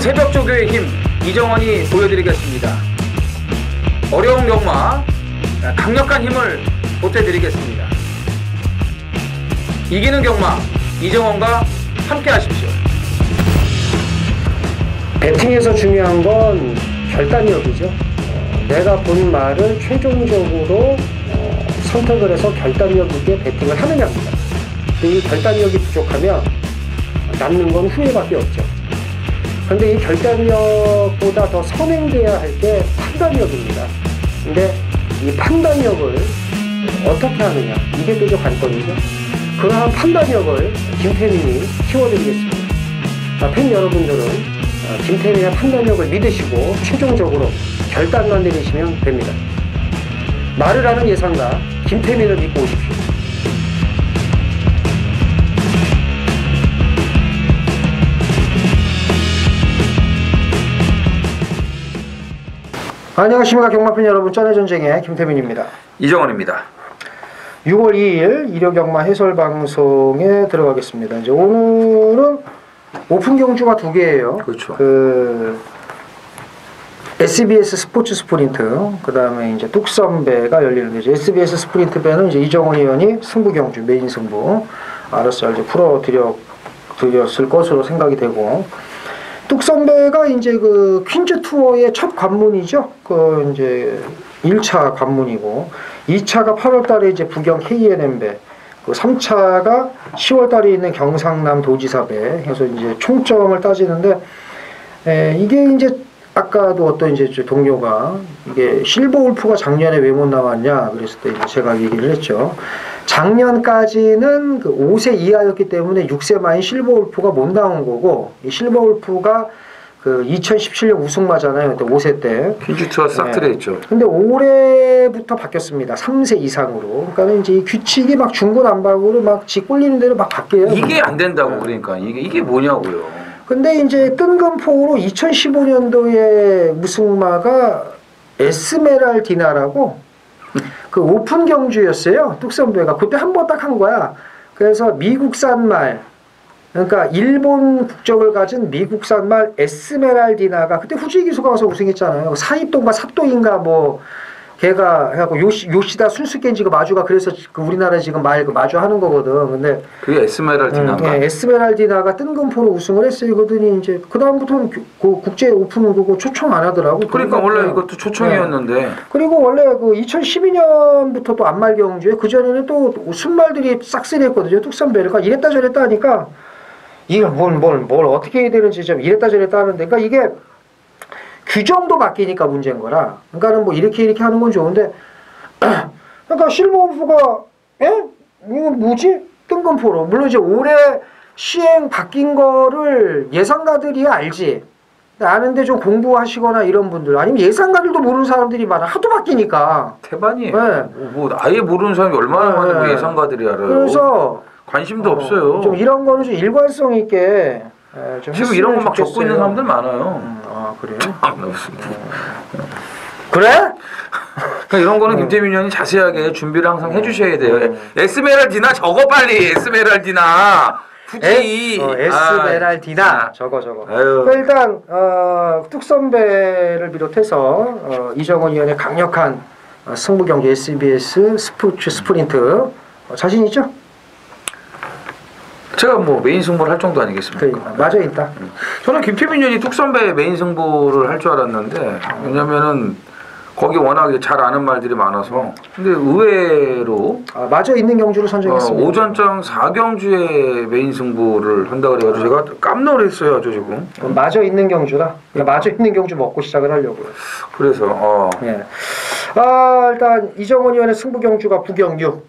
새벽 조교의 힘 이정원이 보여드리겠습니다. 어려운 경마 강력한 힘을 보태드리겠습니다. 이기는 경마 이정원과 함께 하십시오. 배팅에서 중요한 건 결단력이죠. 내가 본 말을 최종적으로 선택을 해서 결단력 있게 배팅을 하느냐입니다. 이 결단력이 부족하면 남는 건 후회밖에 없죠. 그런데 이 결단력보다 더 선행돼야 할 게 판단력입니다. 근데 이 판단력을 어떻게 하느냐, 이게 또 관건이죠. 그러한 판단력을 김태민이 키워드리겠습니다. 팬 여러분들은 김태민의 판단력을 믿으시고 최종적으로 결단만 내리시면 됩니다. 말을 하는 예상가 김태민을 믿고 오십시오. 안녕하십니까 경마팬 여러분, 쩐의전쟁의 김태민입니다. 이정원입니다. 6월 2일 일요경마 해설방송에 들어가겠습니다. 이제 오늘은 오픈 경주가 두 개예요. 그렇죠. SBS 스포츠 스프린트, 그 다음에 이제 뚝섬배가 열리는 거죠. SBS 스프린트 배는 이제 이정원 의원이 승부 경주, 메인 승부 알아서 이제 풀어드렸을 것으로 생각이 되고, 뚝섬배가 이제 그 퀸즈 투어의 첫 관문이죠. 그 이제 1차 관문이고, 2차가 8월 달에 이제 부경 KNM배, 그 3차가 10월 달에 있는 경상남 도지사배 해서 이제 총점을 따지는데, 이게 이제 아까도 어떤 이제 동료가 이게 실버 울프가 작년에 왜 못 나왔냐 그랬을 때 이제 제가 얘기를 했죠. 작년까지는 그 5세 이하였기 때문에 6세 마인 실버 울프가 못 나온 거고, 이 실버 울프가 그 2017년 우승마잖아요. 그때 5세 때. 퀸즈 투어 싹트레 했죠. 근데 올해부터 바뀌었습니다. 3세 이상으로. 그러니까 이제 이 규칙이 막 중구난방으로 막 지 꼴리는 대로 막 바뀌어요. 이게 안 된다고. 그러니까 이게 뭐냐고요. 근데 이제 뜬금포로 2015년도에 우승마가 에스메랄디나라고 그 오픈 경주였어요. 뚝섬배가 그때 한 번 딱 한 거야. 그래서 미국산 말, 그러니까 일본 국적을 가진 미국산 말 에스메랄디나가 그때 후지기 기수가 와서 우승했잖아요. 사이토인가 삿도인가 뭐 걔가 해갖고 요시다 순수겐지가 마주가, 그래서 그 우리나라 지금 말 그 마주하는 거거든. 근데 그게 에스메랄디나인가? 네, 에스메랄디나가 뜬금포로 우승을 했어요. 그러더니 이제 그 다음부터는 그 국제 오픈 그거 초청 안 하더라고. 그러니까 원래 이것도 초청이었는데. 네. 그리고 원래 그 2012년부터 또 안말 경주에, 그 전에는 또 순말들이 싹쓸이했거든요. 뚝섬배를. 그러니까 이랬다 저랬다 하니까 이게 뭘 어떻게 해야 되는지 좀 이랬다 저랬다 하는데, 그러니까 이게 규정도 바뀌니까 문제인 거라. 그러니까는 뭐 이렇게 하는 건 좋은데, 그러니까 실버울프가 이거 뭐지? 뜬금포로. 물론 이제 올해 시행 바뀐 거를 예상가들이 알지. 아는데 좀 공부하시거나 이런 분들, 아니면 예상가들도 모르는 사람들이 많아. 하도 바뀌니까. 태반이에요. 네. 뭐 아예 모르는 사람이 얼마나 많은데 뭐 예상가들이 알아요. 그래서 관심도 없어요. 좀 이런 거는 좀 일관성 있게 좀 지금 이런 거 막 적고 있는 사람들 많아요. 아 그래요? 그래? 그러니까 이런 거는 김태민 의원이 자세하게 준비를 항상 해주셔야 돼요. 에스메랄디나 적어 빨리. 에스메랄디나. 굳이. 에스메랄디나 적어. 그러니까 일단 뚝섬배를 비롯해서 이정원 의원의 강력한 승부 경기 SBS 스포츠 스프린트 자신 있죠? 제가 뭐 메인 승부를 할 정도 아니겠습니까? 맞아 있다. 저는 김태민 의원이 뚝섬배 메인 승부를 할 줄 알았는데, 왜냐면은 거기 워낙에 잘 아는 말들이 많아서. 근데 의외로 맞아 있는 경주를 선정했습니다. 오전장 4경주에 메인 승부를 한다 그래가지고 제가 깜놀 했어요. 저 지금. 맞아 있는 경주라. 맞아 있는 경주 먹고 시작을 하려고요. 그래서 네. 일단 이정원 의원의 승부 경주가 부경 6,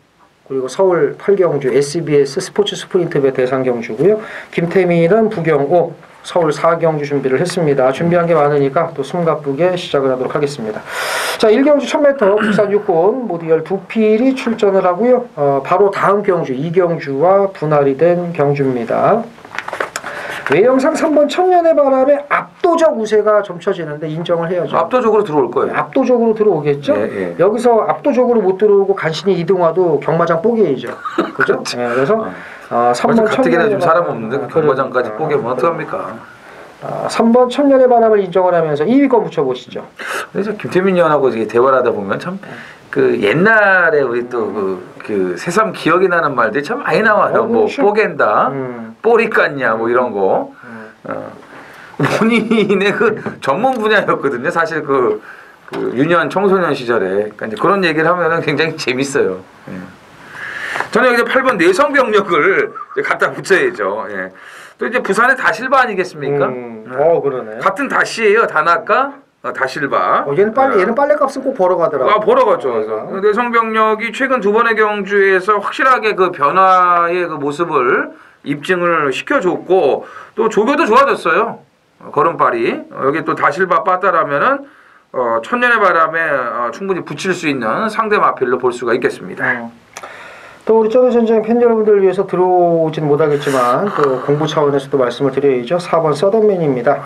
그리고 서울 8경주 SBS 스포츠 스프린트배 대상 경주고요. 김태민은 부경 5, 서울 4경주 준비를 했습니다. 준비한 게 많으니까 또 숨가쁘게 시작을 하도록 하겠습니다. 자, 1경주 1000m 국산 육군 모두 12필이 출전을 하고요. 바로 다음 경주 2경주와 분할이 된 경주입니다. 외형상 3번 천년의 바람에 압도적 우세가 점쳐지는데 인정을 해야죠. 압도적으로 들어올 거예요. 압도적으로 들어오겠죠. 예. 여기서 압도적으로 못 들어오고 간신히 2등화도 경마장 뽀개이죠. 그죠? 그래서 3번 가뜩이나 좀 사람 없는데 경마장까지 뽀개면 어떡합니까? 3번 천년의 바람을 인정을 하면서 2위 거 붙여보시죠. 그래서 김태민 의원하고 이게 대화를 하다 보면 참 그 옛날에 우리 또 그 새삼 기억이 나는 말들이 참 많이 나와요. 뭐 그렇죠. 뽀갠다, 뽀리 깠냐 뭐 이런 거. 본인의 그 전문 분야였거든요. 사실 그 유년 청소년 시절에 그러니까 이제 그런 얘기를 하면은 굉장히 재밌어요. 예. 저는 여기서 8번 내성병력을 이제 갖다 붙여야죠. 예. 또 이제 부산의 다실바 아니겠습니까? 그러네. 같은 다시예요. 다나카, 다실바. 얘는 빨래값은 꼭 벌어 가더라고. 벌어 가죠. 그래서 내성병력이 최근 두 번의 경주에서 확실하게 그 변화의 그 모습을 입증을 시켜줬고 또 조교도 좋아졌어요. 걸음발이 여기 또 다실바 빠따라면은 천년의 바람에 충분히 붙일 수 있는 상대 마필로 볼 수가 있겠습니다. 또 우리 쩌리전쟁 팬 여러분들을 위해서 들어오지는 못하겠지만 또 공부 차원에서도 말씀을 드려야죠. 4번 서던맨입니다.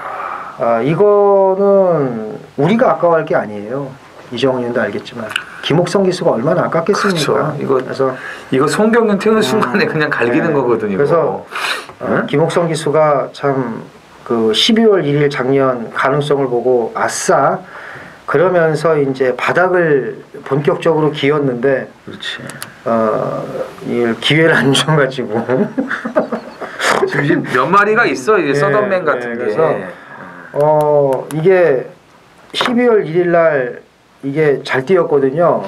이거는 우리가 아까워할 게 아니에요. 이정훈 의원도 알겠지만 김옥성 기수가 얼마나 아깝겠습니까? 그렇죠. 이거 송경련 태우는 순간에 그냥 갈기는 거거든요. 그래서 김옥성 기수가 참 그 12월 1일 작년 가능성을 보고 아싸 그러면서 이제 바닥을 본격적으로 기었는데 그렇지. 이 기회를 안 줘가지고 지금 몇 마리가 있어 이 서던맨 같은 게. 그래서 이게 12월 1일 날 이게 잘 뛰었거든요.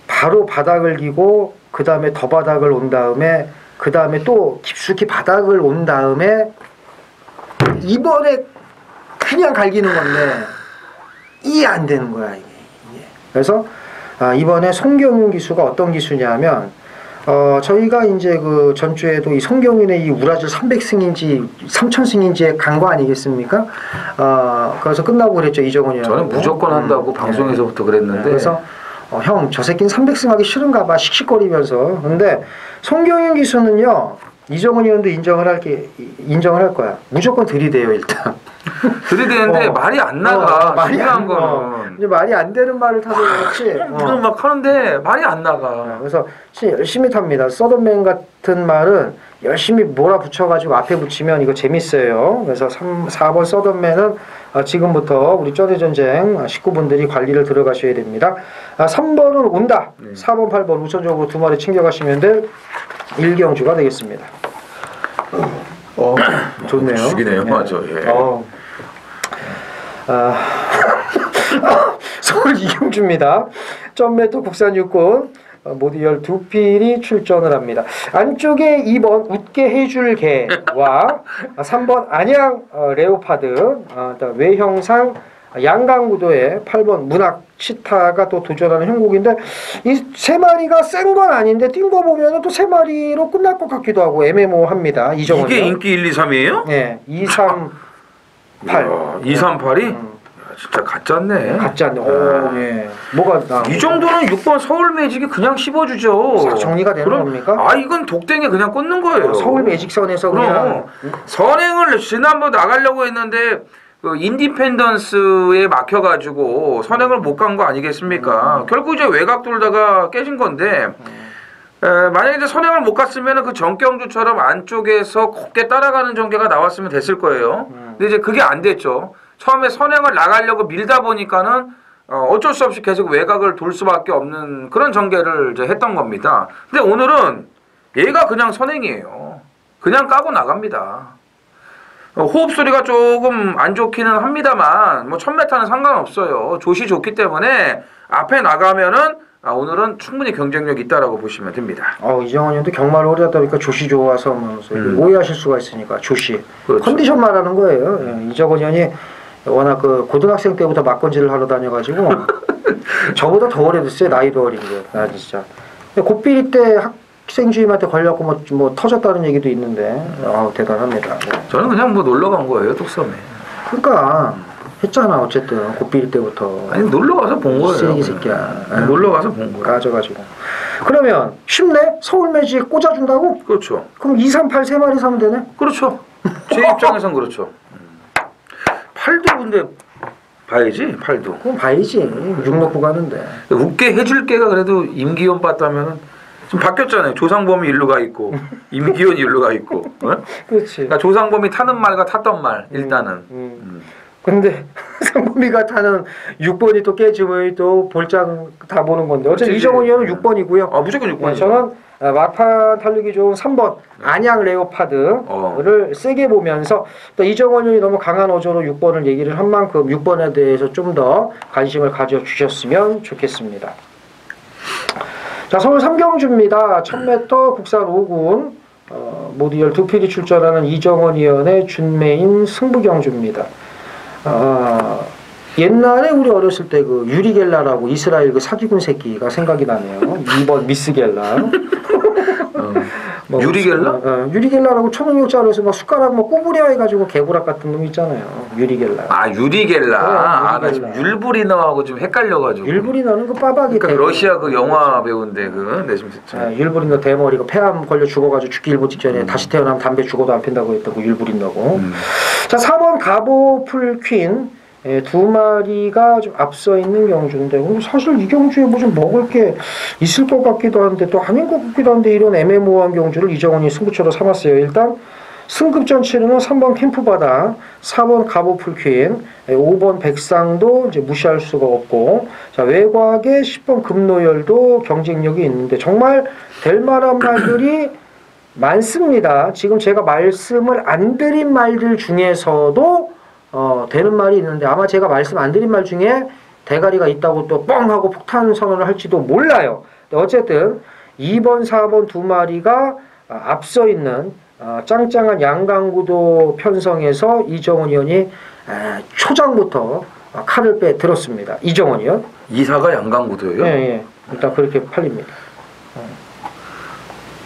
바로 바닥을 기고 그 다음에 더 바닥을 온 다음에 그 다음에 또 깊숙이 바닥을 온 다음에 이번에 그냥 갈기는 건데 이해 안 되는 거야 이게. 그래서 이번에 송경윤 기수가 어떤 기수냐면 저희가 이제 그 전주에도 이 송경윤의 이 우라질 300승인지 3000승인지에 간 거 아니겠습니까? 그래서 끝나고 그랬죠 이정훈이. 저는 무조건 한다고 방송에서부터 그랬는데. 그래서 형 저 새끼는 300승 하기 싫은가 봐 씩씩거리면서. 근데 송경윤 기수는요. 이정훈 의원도 인정을 할 거야. 무조건 들이대요 일단. 들이대는데 말이 안 나가. 중요한 거는. 이제 말이 안 되는 말을 타서 그렇지. 물론 막 하는데 말이 안 나가. 그래서 열심히 탑니다. 서든맨 같은 말은 열심히 몰아붙여가지고 앞에 붙이면 이거 재밌어요. 그래서 4번 서든맨은 지금부터 우리 쩌리전쟁 식구분들이 관리를 들어가셔야 됩니다. 3번은 온다. 4번, 8번 우선적으로 두 마리 챙겨가시면 될 일경주가 되겠습니다. 좋네요. 죽이네요. 맞아. 예. 서울 이경주입니다. 점메터 국산 육군 모두 12필이 출전을 합니다. 안쪽에 2번 웃게 해줄 개와 3번 안양 레오파드, 외형상 양강구도에 8번 문학 치타가 또 도전하는 형국인데 이 세 마리가 센 건 아닌데 뛴 거 보면 또 세 마리로 끝날 것 같기도 하고 애매모호합니다. 이정은 이게 인기 1, 2, 3이에요? 네, 2, 3, 8. 2, 3, 8이? 진짜 가짜네. 가짜네. 예. 뭐가 이 정도는 6번 서울 매직이 그냥 씹어주죠. 정리가 되는 겁니까? 이건 독댕에 그냥 꽂는 거예요. 서울 매직선에서 그냥 선행을 지난번 나가려고 했는데 그 인디펜던스에 막혀가지고 선행을 못 간 거 아니겠습니까? 결국 이제 외곽 돌다가 깨진 건데 만약에 이제 선행을 못 갔으면 그 정경주처럼 안쪽에서 곱게 따라가는 전개가 나왔으면 됐을 거예요. 근데 이제 그게 안 됐죠. 처음에 선행을 나가려고 밀다 보니까는 어쩔 수 없이 계속 외곽을 돌 수밖에 없는 그런 전개를 이제 했던 겁니다. 근데 오늘은 얘가 그냥 선행이에요. 그냥 까고 나갑니다. 호흡 소리가 조금 안 좋기는 합니다만 뭐 1000m는 상관없어요. 조시 좋기 때문에 앞에 나가면은 오늘은 충분히 경쟁력이 있다라고 보시면 됩니다. 이정원 형도 경마를 오래 하다 보니까 조시 좋아서 오해하실 수가 있으니까 조시. 그렇죠. 컨디션 말하는 거예요. 이정원 형이 워낙 그 고등학생 때부터 막건지를 하러 다녀가지고 저보다 더 오래 됐어요. 나이도 어린 게. 진짜. 고삐리 때 학생주임한테 걸렸고 뭐 터졌다는 얘기도 있는데 대단합니다. 저는 그냥 뭐 놀러 간 거예요. 뚝섬에. 그러니까 했잖아 어쨌든 고삐리 때부터. 아니 놀러 가서 본 거예요. 쓰레기 새끼야. 놀러 가서 본 거예요. 까져가지고. 그러면 쉽네? 서울 매직 꽂아준다고? 그렇죠. 그럼 2, 3, 8 세 마리 사면 되네? 그렇죠. 제 입장에선 그렇죠. 팔도 근데 봐야지 팔도. 그럼 봐야지. 6 넣고 가는데. 웃게 해줄 게가 그래도 임기원 봤다면은 지금 바뀌었잖아요. 조상범이 일로 가 있고 임기현이 일로 가 있고. 어? 그렇지. 그러니까 조상범이 타는 말과 탔던 말 일단은. 근데 상범이가 타는 6번이 또 깨지면 또 볼장 다 보는 건데 어쨌든 그치. 이정원 의원은 6번이고요. 아 무조건 6번이죠. 저는 막판 달리기 좋은 3번 안양 레오파드를 세게 보면서 또 이정원 의원이 너무 강한 어조로 6번을 얘기를 한 만큼 6번에 대해서 좀 더 관심을 가져주셨으면 좋겠습니다. 자, 서울 삼경주입니다. 1000m 국산 5군 모두 12필이 출전하는 이정원 의원의 준메인 승부경주입니다. 옛날에 우리 어렸을 때 그 유리겔라라고 이스라엘 그 사기꾼 새끼가 생각이 나네요. 2번 미스겔라. 유리겔라? 유리겔라라고 초능력자로서 막 숟가락 뭐 구부려 해가지고 개구락 같은 놈 있잖아요. 유리겔라. 아 유리겔라. 아, 나 지금 유리겔라. 율브리너하고 좀 헷갈려가지고. 율브리너는 그 빠박이. 그러니까 러시아 그 영화 배우인데 그 내심 율브리너 대머리가 폐암 걸려 죽어가지고 죽기 일보 직전에 다시 태어나면 담배 죽어도 안 핀다고 했던 그 율브리너고. 자, 4번 가보 풀퀸. 두 마리가 좀 앞서 있는 경주인데 사실 이 경주에 뭐 좀 먹을 게 있을 것 같기도 한데 또 아닌 것 같기도 한데 이런 애매모호한 경주를 이정원이 승부처로 삼았어요. 일단 승급 전체로는 3번 캠프바다, 4번 가보풀퀸, 5번 백상도 이제 무시할 수가 없고, 자 외곽에 10번 금노열도 경쟁력이 있는데 정말 될 만한 말들이 많습니다. 지금 제가 말씀을 안 드린 말들 중에서도 되는 말이 있는데 아마 제가 말씀 안 드린 말 중에 대가리가 있다고 또 뻥 하고 폭탄 선언을 할지도 몰라요. 어쨌든 2번, 4번 두 마리가 앞서 있는 짱짱한 양강구도 편성에서 이정원 의원이 초장부터 칼을 빼들었습니다. 이정원 의원. 이사가 양강구도예요? 예. 일단 그렇게 팔립니다.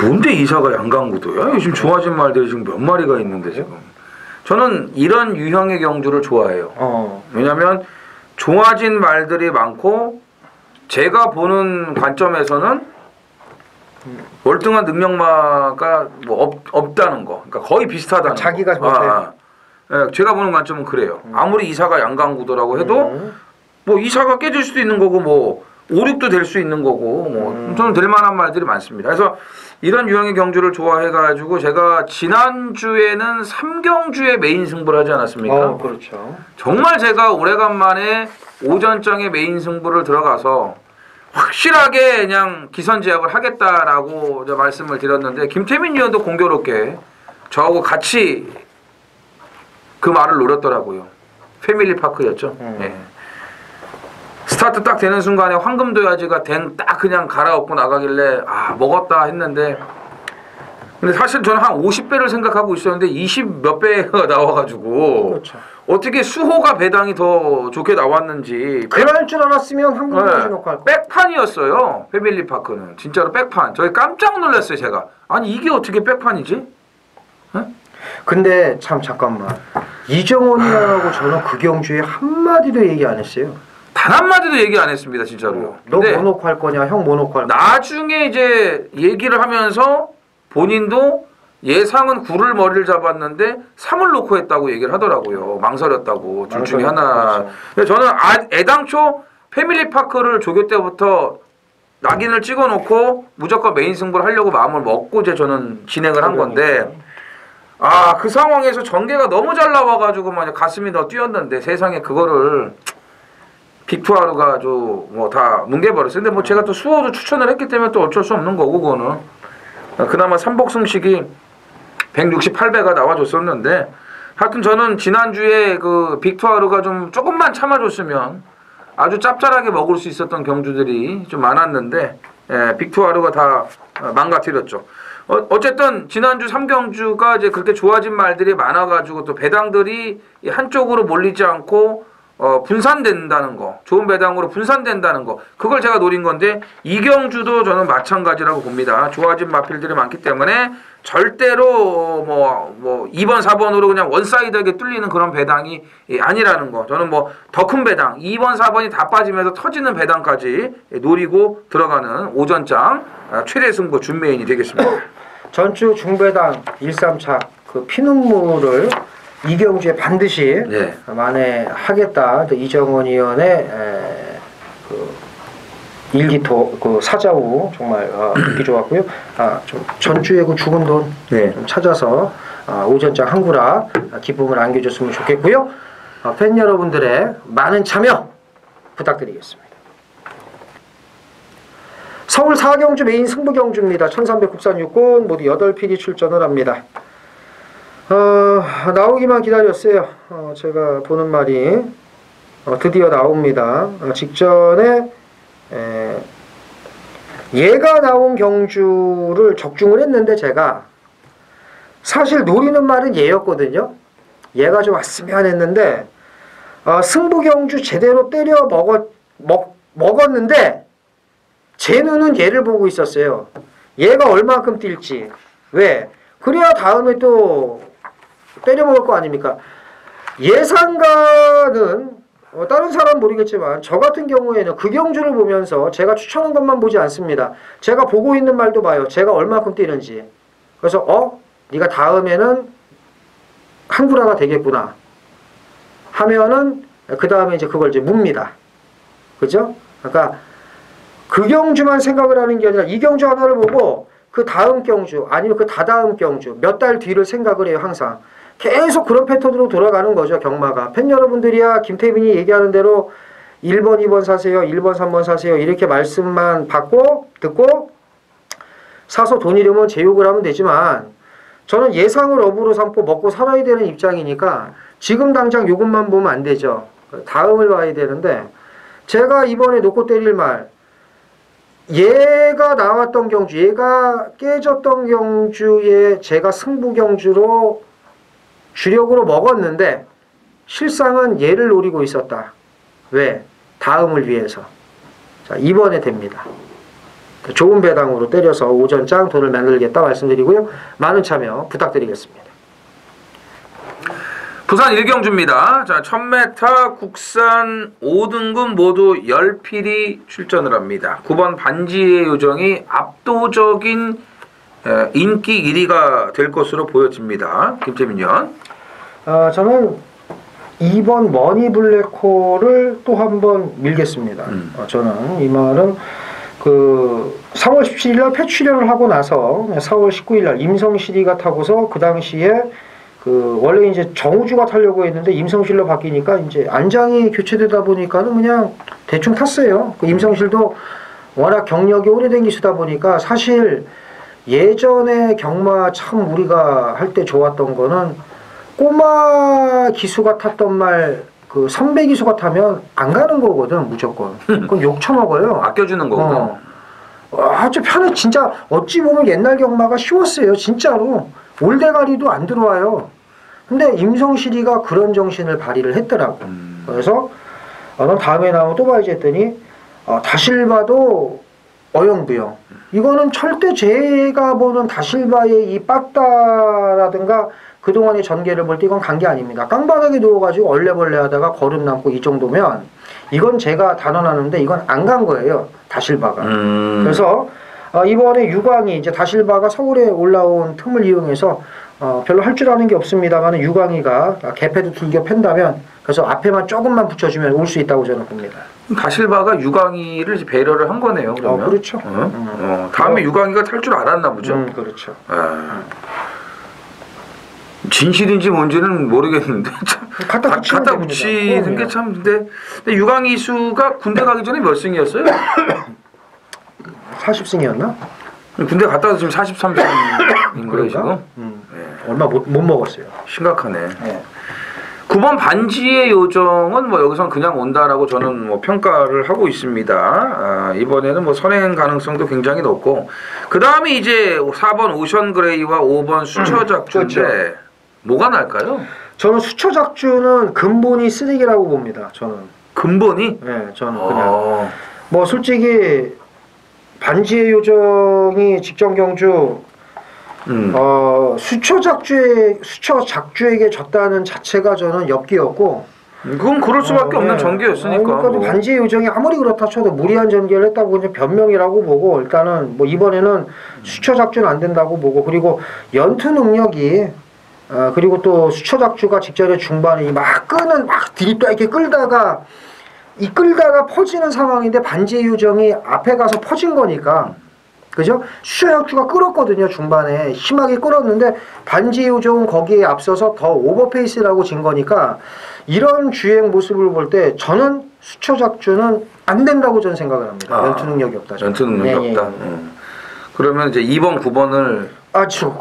뭔데 이사가 양강구도야? 요즘 좋아진 말들이 지금 몇 마리가 있는데 지금. 저는 이런 유형의 경주를 좋아해요. 왜냐하면 좋아진 말들이 많고 제가 보는 관점에서는 월등한 능력마가 뭐 없다는 거. 그러니까 거의 비슷하다는 자기가 거. 예, 제가 보는 관점은 그래요. 아무리 이사가 양강구도라고 해도 뭐 이사가 깨질 수도 있는 거고 뭐 5, 6도 될 수 있는 거고 뭐 저는 될 만한 말들이 많습니다. 그래서 이런 유형의 경주를 좋아해가지고 제가 지난주에는 3경주에 메인 승부를 하지 않았습니까? 그렇죠. 정말 제가 오래간만에 오전장에 메인 승부를 들어가서 확실하게 그냥 기선제압을 하겠다라고 말씀을 드렸는데 김태민 의원도 공교롭게 저하고 같이 그 말을 노렸더라고요. 패밀리파크였죠. 예. 스타트 딱 되는 순간에 황금도야지가 딱 그냥 갈아엎고 나가길래 먹었다 했는데 근데 사실 저는 한 50배를 생각하고 있었는데 20 몇 배가 나와가지고 그렇죠. 어떻게 수호가 배당이 더 좋게 나왔는지 그럴 줄 알았으면 황금도야지 놓고 할 거. 백판이었어요. 패밀리파크는 진짜로 백판. 저희 깜짝 놀랐어요. 제가 아니 이게 어떻게 백판이지? 근데 참 잠깐만 이정원이라고 저는 그 경주에 한마디도 얘기 안 했어요. 단 한마디도 얘기 안 했습니다. 진짜로요. 너 뭐 놓고 할 거냐 형 뭐 놓고 할 거냐. 나중에 이제 얘기를 하면서 본인도 예상은 9를 머리를 잡았는데 3을 놓고 했다고 얘기를 하더라고요. 망설였다고. 둘 중에 하나. 그렇죠. 저는 애당초 패밀리파크를 조교 때부터 낙인을 찍어놓고 무조건 메인 승부를 하려고 마음을 먹고 이제 저는 진행을 한 건데 그 상황에서 전개가 너무 잘 나와가지고 막 가슴이 더 뛰었는데 세상에 그거를 빅투아르가 뭐 다 뭉개버렸어요. 근데 뭐 제가 또 수호도 추천을 했기 때문에 또 어쩔 수 없는 거고 그거는 그나마 삼복승식이 168배가 나와줬었는데 하여튼 저는 지난주에 그 빅투아르가 좀 조금만 참아줬으면 아주 짭짤하게 먹을 수 있었던 경주들이 좀 많았는데 빅투아르가 다 망가뜨렸죠. 어쨌든 지난주 3경주가 이제 그렇게 좋아진 말들이 많아가지고 또 배당들이 한쪽으로 몰리지 않고 분산된다는 거, 좋은 배당으로 분산된다는 거, 그걸 제가 노린 건데 이 경주도 저는 마찬가지라고 봅니다. 좋아진 마필들이 많기 때문에 절대로 뭐 2번, 4번으로 그냥 원사이드하게 뚫리는 그런 배당이 아니라는 거. 저는 뭐 더 큰 배당, 2번, 4번이 다 빠지면서 터지는 배당까지 노리고 들어가는 오전장 최대 승부 준메인이 되겠습니다. 전주 중배당 1~3차 그 피눈물을 이 경주에 반드시 만회하겠다. 또 이정원 의원의 그 일기토 그 사자후 정말 듣기 좋았고요. 좀 전주에 그 죽은 돈 네. 좀 찾아서 오전장 한구라 기쁨을 안겨줬으면 좋겠고요. 팬 여러분들의 많은 참여 부탁드리겠습니다. 서울 4경주 메인 승부경주입니다. 1300 국산 육군 모두 8필이 출전을 합니다. 나오기만 기다렸어요. 제가 보는 말이 드디어 나옵니다. 직전에 얘가 나온 경주를 적중을 했는데 제가 사실 노리는 말은 얘였거든요. 얘가 좀 왔으면 했는데 승부경주 제대로 때려 먹었는데 제 눈은 얘를 보고 있었어요. 얘가 얼마큼 뛸지. 왜? 그래야 다음에 또 때려 먹을 거 아닙니까? 예상가는 다른 사람 모르겠지만 저 같은 경우에는 그 경주를 보면서 제가 추천한 것만 보지 않습니다. 제가 보고 있는 말도 봐요. 제가 얼마큼 뛰는지. 그래서 네가 다음에는 한구라가 되겠구나 하면은 그 다음에 이제 그걸 이제 묻니다. 그죠? 그러니까 그 경주만 생각을 하는 게 아니라 이 경주 하나를 보고 그 다음 경주 아니면 그 다다음 경주 몇 달 뒤를 생각을 해요. 항상 계속 그런 패턴으로 돌아가는 거죠. 경마가. 팬 여러분들이야 김태빈이 얘기하는 대로 1번 2번 사세요. 1번 3번 사세요. 이렇게 말씀만 받고 듣고 사서 돈 잃으면 제욕을 하면 되지만 저는 예상을 업으로 삼고 먹고 살아야 되는 입장이니까 지금 당장 요것만 보면 안 되죠. 다음을 봐야 되는데 제가 이번에 놓고 때릴 말 얘가 나왔던 경주, 얘가 깨졌던 경주에 제가 승부 경주로 주력으로 먹었는데 실상은 얘를 노리고 있었다. 왜? 다음을 위해서. 자, 이번에 됩니다. 좋은 배당으로 때려서 오전장 돈을 만들겠다 말씀드리고요. 많은 참여 부탁드리겠습니다. 부산 1경주입니다. 자, 1000m 국산 5등급 모두 10필이 출전을 합니다. 9번 반지의 요정이 압도적인 인기 1위가 될 것으로 보여집니다. 김태민 위원. 저는 2번 머니블랙홀을 또 한 번 밀겠습니다. 저는 이 말은 그 4월 17일 날 폐출연을 하고 나서 4월 19일 날 임성실이가 타고서 그 당시에 그 원래 이제 정우주가 타려고 했는데 임성실로 바뀌니까 이제 안장이 교체되다 보니까는 그냥 대충 탔어요. 그 임성실도 워낙 경력이 오래된 기수다 보니까 사실 예전에 경마 참 우리가 할 때 좋았던 거는 꼬마 기수가 탔던 말 그 선배 기수가 타면 안 가는 거거든 무조건. 그건 욕 처먹어요. 아껴주는 거구나. 아주 편해. 진짜 어찌 보면 옛날 경마가 쉬웠어요. 진짜로. 올대가리도 안 들어와요. 근데 임성실이가 그런 정신을 발휘를 했더라고. 그래서 넌 다음에 나오면 또 봐야지 했더니 다실바도 어영부영. 이거는 절대 제가 보는 다실바의 이 빠따라든가 그동안의 전개를 볼 때 이건 간 게 아닙니다. 깡바닥에 누워가지고 얼레벌레 하다가 거름 남고 이 정도면 이건 제가 단언하는데 이건 안 간 거예요. 다실바가. 그래서 이번에 유광이 이제 다실바가 서울에 올라온 틈을 이용해서 별로 할 줄 아는 게 없습니다만 유광이가 개패도 길게 팬다면 그래서 앞에만 조금만 붙여주면 올 수 있다고 저는 봅니다. 다실바가 유광이를 배려를 한 거네요. 그러면. 그렇죠. 다음에 유광이가 탈 줄 알았나 보죠. 그렇죠. 진실인지 뭔지는 모르겠는데 참 갖다 붙이는 게 참 근데 유광이 수가 군대 가기 전에 몇 승이었어요? 40승이었나? 군대 갔다 와서 지금 43승인 거예요 지금? 얼마 못 먹었어요. 심각하네. 9번 반지의 요정은 뭐 여기선 그냥 온다라고 저는 뭐 평가를 하고 있습니다. 이번에는 뭐 선행 가능성도 굉장히 높고 그 다음에 이제 4번 오션 그레이와 5번 수처작주인데 그렇죠. 뭐가 날까요? 저는 수처작주는 근본이 쓰레기라고 봅니다. 저는. 근본이? 네, 저는 그냥 뭐 솔직히 반지의 요정이 직전 경주 수처작주에게 졌다는 자체가 저는 엽기였고 그건 그럴 수밖에 없는 전개였으니까. 그러니까 반지의 요정이 아무리 그렇다 쳐도 무리한 전개를 했다고 그냥 변명이라고 보고 일단은 뭐 이번에는 수처작주는 안 된다고 보고 그리고 연투 능력이 그리고 또 수처작주가 직전에 중반에 막 끄는 막 들이또 이렇게 끌다가 이끌다가 퍼지는 상황인데 반지의 요정이 앞에 가서 퍼진 거니까 그죠? 수천역주가 끌었거든요. 중반에 심하게 끌었는데 반지의 요정은 거기에 앞서서 더 오버페이스라고 진 거니까 이런 주행 모습을 볼 때 저는 수처작주는 안 된다고 저는 생각을 합니다. 연투 능력이 없다. 저는. 연투 능력이 없다. 그러면 이제 2번, 9번을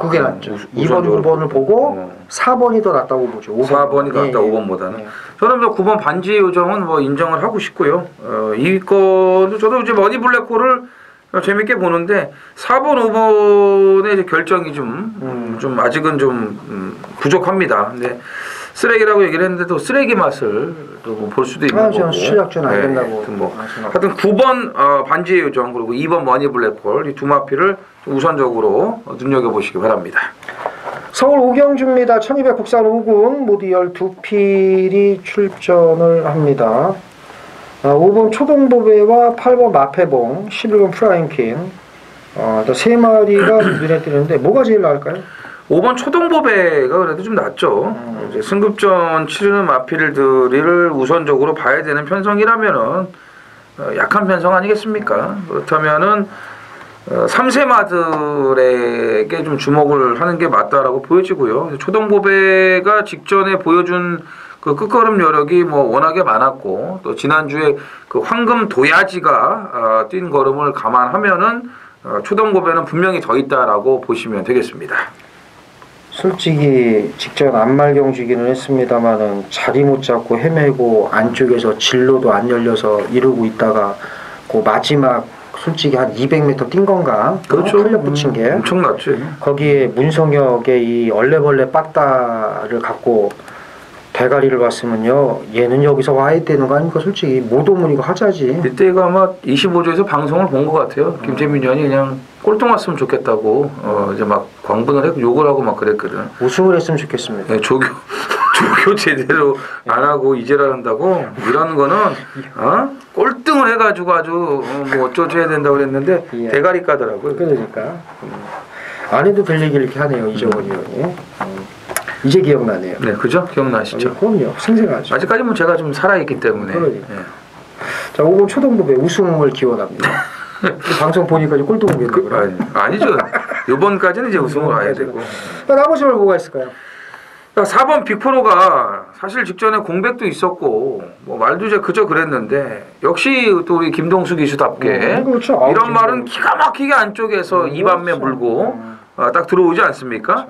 그게 낫죠. 2번, 9번을 보고 4번이 더 낫다고 보죠. 4번이 더 낫다, 5번보다는. 저는 뭐 9번 반지의 요정은 뭐 인정을 하고 싶고요. 이거도 저도 이제 머니블랙홀을 재밌게 보는데 4번, 5번의 이제 결정이 좀 아직은 좀 부족합니다. 근데 쓰레기라고 얘기를 했는데도 쓰레기 맛을 또 볼 수도 있는 거고. 저는 수작주는 안 된다고. 하여튼 9번 반지의 요정 그리고 2번 머니블랙홀 이 두 마피를 우선적으로 눈여겨보시기 바랍니다. 서울 오경주입니다. 1200 국산 5군 모두 12필이 출전을 합니다. 5번 초동보배와 8번 마패봉, 11번 프라임킹 세 마리가 눈에 띄는데 뭐가 제일 나을까요? 5번 초동보배가 그래도 좀 낫죠. 이제 승급전 치르는 마필들을 우선적으로 봐야 되는 편성이라면은 약한 편성 아니겠습니까? 그렇다면은 3세마들에게 좀 주목을 하는 게 맞다라고 보여지고요. 초동보배가 직전에 보여준 그 끝걸음 여력이 뭐 워낙에 많았고 또 지난주에 그 황금 도야지가 뛴 걸음을 감안하면은 초동보배는 분명히 더 있다라고 보시면 되겠습니다. 솔직히 직전 안말경주기는 했습니다만은 자리 못 잡고 헤매고 안쪽에서 진로도 안 열려서 이러고 있다가 그 마지막 솔직히 한 200m 뛴 건가? 그렇죠. 탄력 붙인 게 엄청났죠. 거기에 문성혁의 이 얼레벌레 빠따를 갖고 대가리를 봤으면요 얘는 여기서 와야 되는 거 아닙니까? 솔직히 못 오면 이거 하자지. 이때가 아마 25조에서 방송을 본 것 같아요. 김태민 의원이 그냥 꼴등 왔으면 좋겠다고 이제 막 광분을 했고 욕을 하고 막 그랬거든. 우승을 했으면 좋겠습니다. 네, 조교 제대로 안 하고 이제라 한다고 이런 거는 꼴등을 해가지고 아주 뭐 어쩌줘야 된다고 그랬는데 예. 대가리 까더라고요. 그러니까 안 해도 될 얘기를 이렇게 하네요 이정원 의원이. 이제 기억나네요. 네, 그죠? 기억나시죠? 그럼요. 생생하죠. 아직까지 뭐 제가 좀 살아있기 때문에. 그러니까. 네. 자, 5번 초등부배 우승을 기원합니다. 방송 보니까 이제 꼴등 오겠네요. 아니죠. 이번까지는 이제 우승을 와야 되고. 나머지 걸 뭐가 있을까요? 4번 빅프로가 사실 직전에 공백도 있었고 뭐 말도 이제 그저 그랬는데 역시 또 우리 김동수 기수답게 그렇죠. 이런 말은 기가 막히게 안쪽에서 입안매 물고 딱 들어오지 않습니까?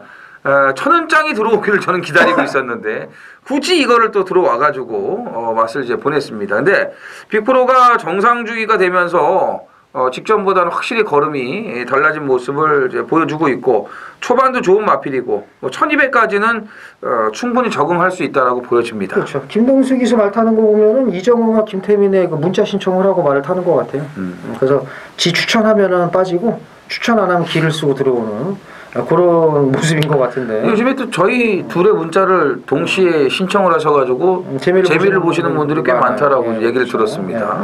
천은장이 들어오기를 저는 기다리고 있었는데 굳이 이거를 또 들어와가지고 맛을 이제 보냈습니다. 근데 빅프로가 정상주기가 되면서 직전보다는 확실히 걸음이 달라진 모습을 이제 보여주고 있고 초반도 좋은 마필이고 뭐 1200까지는 충분히 적응할 수 있다라고 보여집니다. 그렇죠. 김동수 기수 말 타는 거 보면은 이정우와 김태민의 그 문자 신청을 하고 말을 타는 것 같아요. 그래서 지 추천하면은 빠지고 추천 안 하면 기를 쓰고 들어오는 그런 모습인 것 같은데. 요즘에 또 저희 둘의 문자를 동시에 신청을 하셔가지고 재미를 보시는 분들이 꽤 많다라고 얘기를 그렇죠. 들었습니다.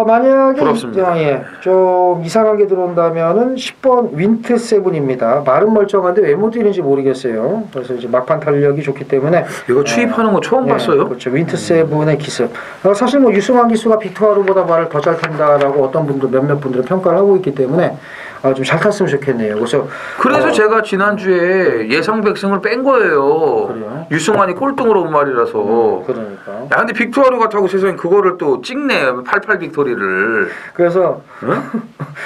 만약에 부럽습니다. 좀 이상한 게 들어온다면은 10번 윈트 세븐입니다. 말은 멀쩡한데 왜 못 뛰는지 모르겠어요. 그래서 이제 막판 탄력이 좋기 때문에 이거 추입하는 거 처음 봤어요. 그렇죠. 윈트 세븐의 기습. 사실 뭐 유승환 기수가 빅토르보다 말을 더 잘 탄다라고 어떤 분들 몇몇 분들은 평가를 하고 있기 때문에 좀 잘 탔으면 좋겠네요. 그래서 제가 지난주에 예상 백승을 뺀 거예요. 그래요? 유승환이 꼴등으로 온 말이라서. 그러니까. 야, 근데 빅토리가 타고 세상에 그거를 또 찍네. 88 빅토리를. 그래서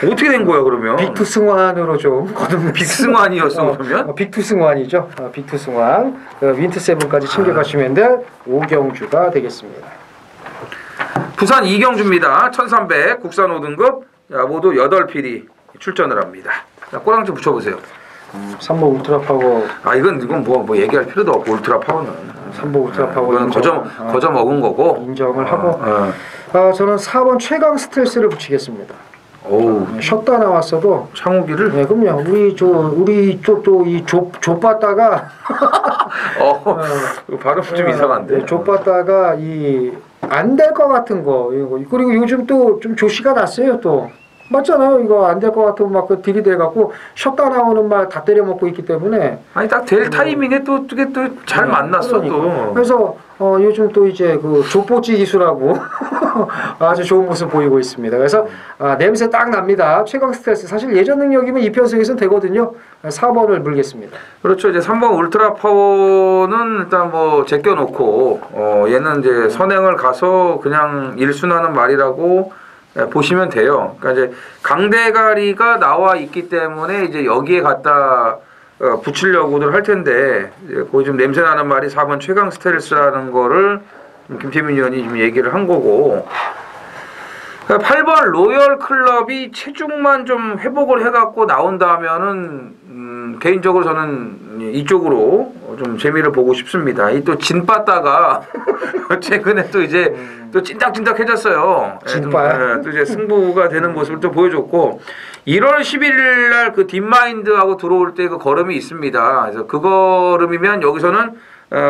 어떻게 된 거야 그러면? 빅투 승환으로 좀 거듭. 빅승환이었어 그러면? 빅투 승환이죠. 빅투 승환. 윈트 세븐까지 챙겨가시면 될 오경주가 되겠습니다. 부산 이경주입니다. 1300 국산 5등급 모두 8필이 출전을 합니다. 꼬랑지 붙여보세요. 3번 울트라 파워. 이건 뭐 얘기할 필요도 없고 울트라 파워는 3번 울트라 파워. 이건 거저 먹은 거고 인정을 하고. 저는 4번 최강 스트레스를 붙이겠습니다. 오. 쉬었다 나왔어도 창호기를. 네, 그럼요. 우리 쪽도 이 좁봤다가 발음 좀 이상한데. 좁봤다가 이 안 될 것 같은 거 이거 그리고 요즘 또 좀 조시가 났어요 또. 맞잖아요. 이거 안 될 것 같으면 막 그 들이대갖고 쉬었다 나오는 말 다 때려 먹고 있기 때문에. 아니 딱 될 타이밍에 또 그게 또 잘 만났어 그러니까. 또. 그래서 요즘 또 이제 그 족보찌 기술하고 아주 좋은 모습 보이고 있습니다. 그래서 냄새 딱 납니다. 최강 스트레스 사실 예전 능력이면 이편승에서는 되거든요. 4번을 물겠습니다. 그렇죠. 이제 3번 울트라 파워는 일단 뭐 제껴놓고 얘는 이제 선행을 가서 그냥 일순하는 말이라고 보시면 돼요. 그러니까 이제 강대가리가 나와 있기 때문에 이제 여기에 갖다 붙이려고들 할 텐데 거기 좀 냄새 나는 말이 4번 최강 스텔스라는 거를 김태민 의원이 지금 얘기를 한 거고. 8번 로열 클럽이 체중만 좀 회복을 해갖고 나온다면은 개인적으로 저는 이쪽으로 좀 재미를 보고 싶습니다. 이 또 진빠따가 최근에 또 이제 또 찐딱찐딱해졌어요. 진빠야? 또 이제 승부가 되는 모습을 또 보여줬고 1월 11일 날 그 딥마인드하고 들어올 때 그 걸음이 있습니다. 그래서 그 걸음이면 여기서는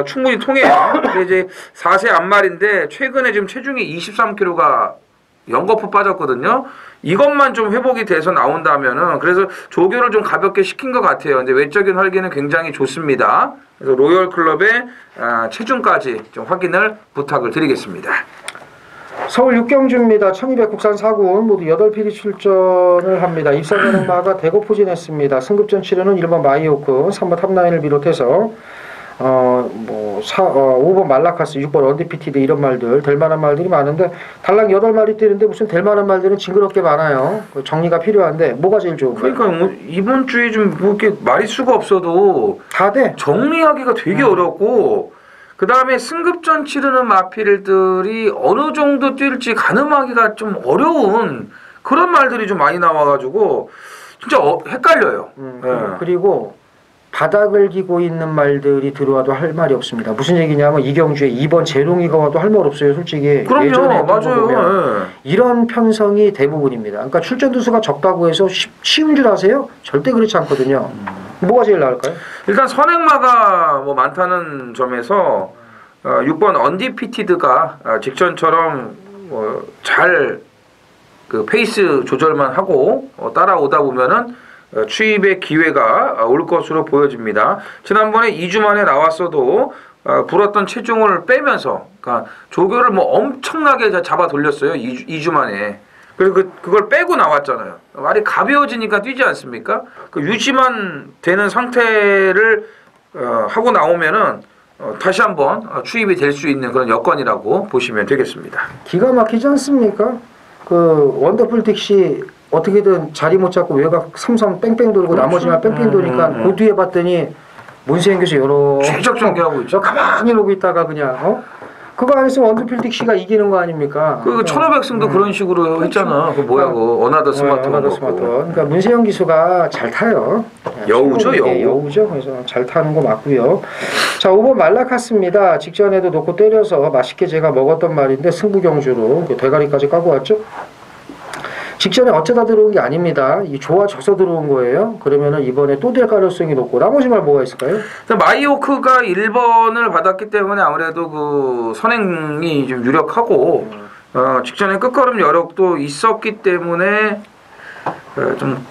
충분히 통해요. 근데 이제 4세 앞말인데 최근에 지금 체중이 23kg가 연거푸 빠졌거든요. 이것만 좀 회복이 돼서 나온다면은 그래서 조교를 좀 가볍게 시킨 것 같아요. 근데 외적인 활기는 굉장히 좋습니다. 그래서 로열 클럽의 체중까지 좀 확인을 부탁을 드리겠습니다. 서울 육경주입니다. 1200 국산 4군 모두 8필이 출전을 합니다. 입사 가능마가 대거 포진했습니다. 승급전 치르는 1번 마이오크, 3번 탑라인을 비롯해서 5번 말라카스, 6번 언디피티드 이런 말들, 될 만한 말들이 많은데 달랑 8마리 뛰는데 무슨 될 만한 말들은 징그럽게 많아요. 정리가 필요한데 뭐가 제일 좋은가요? 그러니까 뭐 이번 주에 좀 뭐 이렇게 마리수가 없어도 다 돼. 정리하기가 되게 어렵고 그 다음에 승급전 치르는 마필들이 어느 정도 뛸지 가늠하기가 좀 어려운 그런 말들이 좀 많이 나와가지고 진짜 헷갈려요. 그리고 바닥을 기고 있는 말들이 들어와도 할 말이 없습니다. 무슨 얘기냐면 이경주에 2번 재롱이가 와도 할 말 없어요. 솔직히. 그럼요. 예전에 맞아요. 이런 편성이 대부분입니다. 그러니까 출전 두수가 적다고 해서 쉬운 줄 아세요? 절대 그렇지 않거든요. 뭐가 제일 나을까요? 일단 선행마가 뭐 많다는 점에서 6번 언디피티드가 직전처럼 잘 그 페이스 조절만 하고 따라오다 보면은 추입의 기회가 올 것으로 보여집니다. 지난번에 2주 만에 나왔어도 불었던 체중을 빼면서 그러니까 조교를 뭐 엄청나게 잡아 돌렸어요. 2주 만에. 그래서 그걸 빼고 나왔잖아요. 말이 가벼워지니까 뛰지 않습니까? 그 유지만 되는 상태를 하고 나오면은 다시 한번 추입이 될 수 있는 그런 여건이라고 보시면 되겠습니다. 기가 막히지 않습니까? 그 원더풀 딕시 어떻게든 자리 못 잡고 외곽 삼삼 뺑뺑 돌고 그렇죠. 나머지만 뺑뺑 도니까 그 뒤에 봤더니 문세영 교수 여러 최적 전개하고 있죠. 가만히 이러고 있다가 그냥 그거 안 했으면 원더풀 딕시가 이기는 거 아닙니까? 그 1500승도 그런 식으로 했잖아. 그 뭐야 그 어나더 스마트. 어나더 스마트. 그러니까 문세영 기수가 잘 타요. 여우죠, 여우. 여우죠. 그래서 잘 타는 거 맞고요. 자, 5번 말라카스입니다. 직전에도 놓고 때려서 맛있게 제가 먹었던 말인데 승부 경주로 대가리까지 까고 왔죠. 직전에 어쩌다 들어온 게 아닙니다. 이 좋아져서 들어온 거예요. 그러면은 이번에 또 될 가능성이 높고 나머지 말 뭐가 있을까요? 마이오크가 1번을 받았기 때문에 아무래도 그 선행이 좀 유력하고 직전에 끝걸음 여력도 있었기 때문에 좀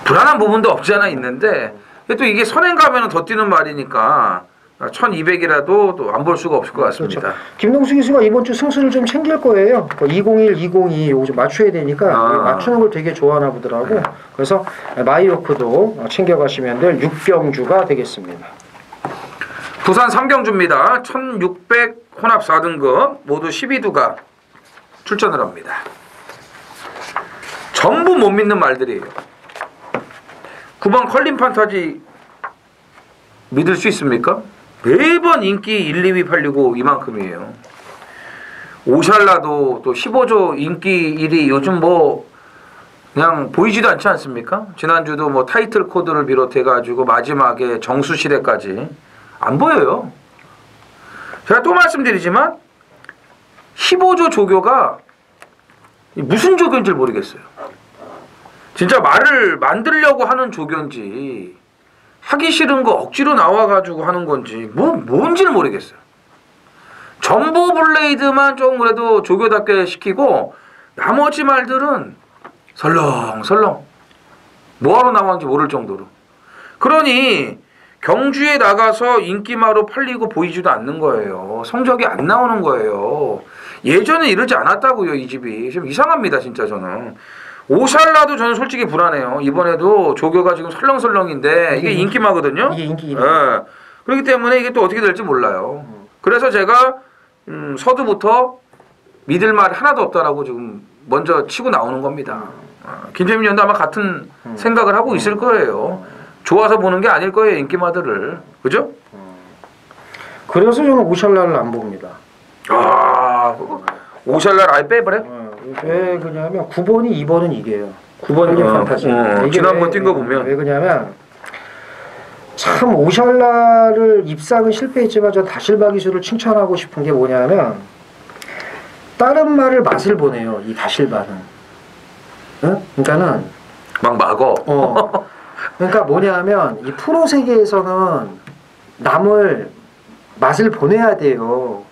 불안한 부분도 없지 않아 있는데 또 이게 선행 가면은 더 뛰는 말이니까 1200이라도 또 안 볼 수가 없을 것 같습니다. 그렇죠. 김동수 기수가 이번 주 승수를 좀 챙길 거예요. 201, 202 요거 좀 맞춰야 되니까 맞추는 걸 되게 좋아하나 보더라고. 그래서 마이오크도 챙겨가시면 될 6경주가 되겠습니다. 부산 3경주입니다. 1600 혼합 4등급 모두 12두가 출전을 합니다. 전부 못 믿는 말들이에요. 9번 컬린 판타지 믿을 수 있습니까? 매번 인기 1, 2위 팔리고 이만큼이에요. 오샬라도 또 15조 인기 1위 요즘 뭐 그냥 보이지도 않지 않습니까? 지난주도 뭐 타이틀 코드를 비롯해가지고 마지막에 정수시대까지 안 보여요. 제가 또 말씀드리지만 15조 조교가 무슨 조교인지 모르겠어요. 진짜 말을 만들려고 하는 조교인지 하기 싫은 거 억지로 나와가지고 하는 건지 뭔지는 모르겠어요. 전보 블레이드만 좀 그래도 조교답게 시키고 나머지 말들은 설렁설렁 뭐하러 나왔는지 모를 정도로. 그러니 경주에 나가서 인기마로 팔리고 보이지도 않는 거예요. 성적이 안 나오는 거예요. 예전에 이러지 않았다고요. 이 집이 좀 이상합니다. 진짜 저는. 오샬라도 저는 솔직히 불안해요. 이번에도 조교가 지금 설렁설렁인데 이게 인기마거든요. 이게 인기. 예. 그렇기 때문에 이게 또 어떻게 될지 몰라요. 그래서 제가 서두부터 믿을 말이 하나도 없다라고 지금 먼저 치고 나오는 겁니다. 김재민 위원도 아마 같은 생각을 하고 있을 거예요. 좋아서 보는 게 아닐 거예요. 인기마들을. 그죠? 그래서 저는 오샬라를 안 봅니다. 아, 오샬라를 아예 빼버려? 왜 그러냐면 9번이 2번은 이게요. 9번 판타지. 지난번 뛴 거 보면. 왜 그러냐면 참 오샬라를 입상은 실패했지만 저 다실바 기술을 칭찬하고 싶은 게 뭐냐면 다른 말을 맛을 보네요. 이 다실바는. 응? 그러니까는 막 막어. 그러니까 뭐냐면 이 프로 세계에서는 남을 맛을 보내야 돼요.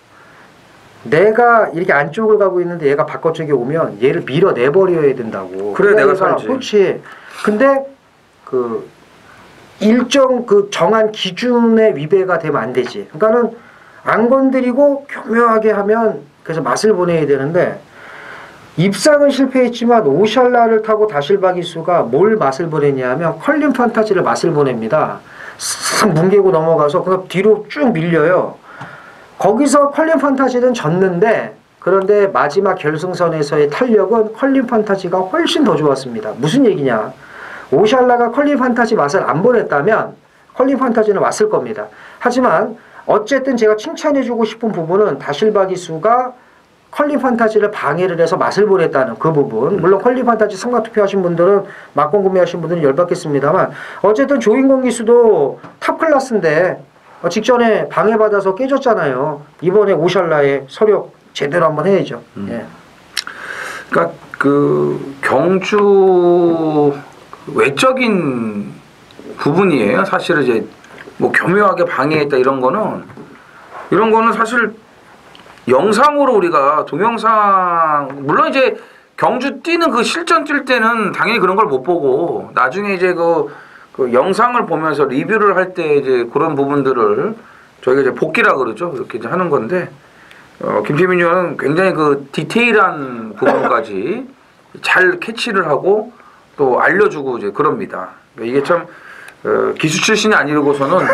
내가 이렇게 안쪽을 가고 있는데 얘가 바깥쪽에 오면 얘를 밀어내버려야 된다고. 그래 내가 살지. 그렇지. 근데 그 일정 그 정한 기준의 위배가 되면 안 되지. 그러니까는 안 건드리고 교묘하게 하면 그래서 맛을 보내야 되는데 입상은 실패했지만 오샬라를 타고 다실바 기수가 뭘 맛을 보냈냐면 컬린 판타지를 맛을 보냅니다. 싹 뭉개고 넘어가서 그냥 뒤로 쭉 밀려요. 거기서 컬린 판타지는 졌는데 그런데 마지막 결승선에서의 탄력은 컬린 판타지가 훨씬 더 좋았습니다. 무슨 얘기냐? 오샬라가 컬린 판타지 맛을 안 보냈다면 컬린 판타지는 왔을 겁니다. 하지만 어쨌든 제가 칭찬해주고 싶은 부분은 다실바 기수가 컬린 판타지를 방해를 해서 맛을 보냈다는 그 부분. 물론 컬린 판타지 참가 투표하신 분들은 막공 구매하신 분들은 열받겠습니다만 어쨌든 조인공 기수도 탑 클래스인데 직전에 방해받아서 깨졌잖아요. 이번에 오샬라의 서력 제대로 한번 해야죠. 예. 그러니까 그 경주 외적인 부분이에요. 사실은 이제 뭐 교묘하게 방해했다 이런 거는 사실 영상으로 우리가 동영상 물론 이제 경주 뛰는 그 실전 뛸 때는 당연히 그런 걸 못 보고 나중에 이제 그 영상을 보면서 리뷰를 할 때 이제 그런 부분들을 저희가 이제 복기라 그러죠. 이렇게 이제 하는 건데 김태민 의원은 굉장히 그 디테일한 부분까지 잘 캐치를 하고 또 알려주고 이제 그럽니다. 이게 참 기수 출신이 아니고서는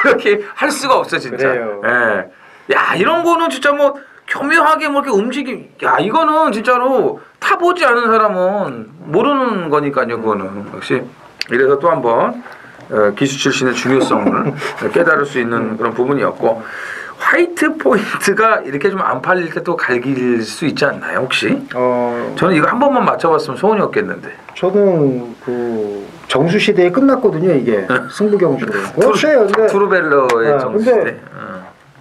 이렇게 할 수가 없어 진짜. 그래요. 예. 야 이런 거는 진짜 뭐 교묘하게 뭐 이렇게 야 이거는 진짜로 타보지 않은 사람은 모르는 거니까요. 그거는 역시 이래서 또 한번 기수 출신의 중요성을 깨달을 수 있는 그런 부분이었고 화이트 포인트가 이렇게 좀 안 팔릴 때 또 갈길 수 있지 않나요 혹시? 저는 이거 한 번만 맞춰봤으면 소원이 없겠는데. 저는 그 정수 시대에 끝났거든요. 이게 승부 경주로. 투르벨러의 정수 시대.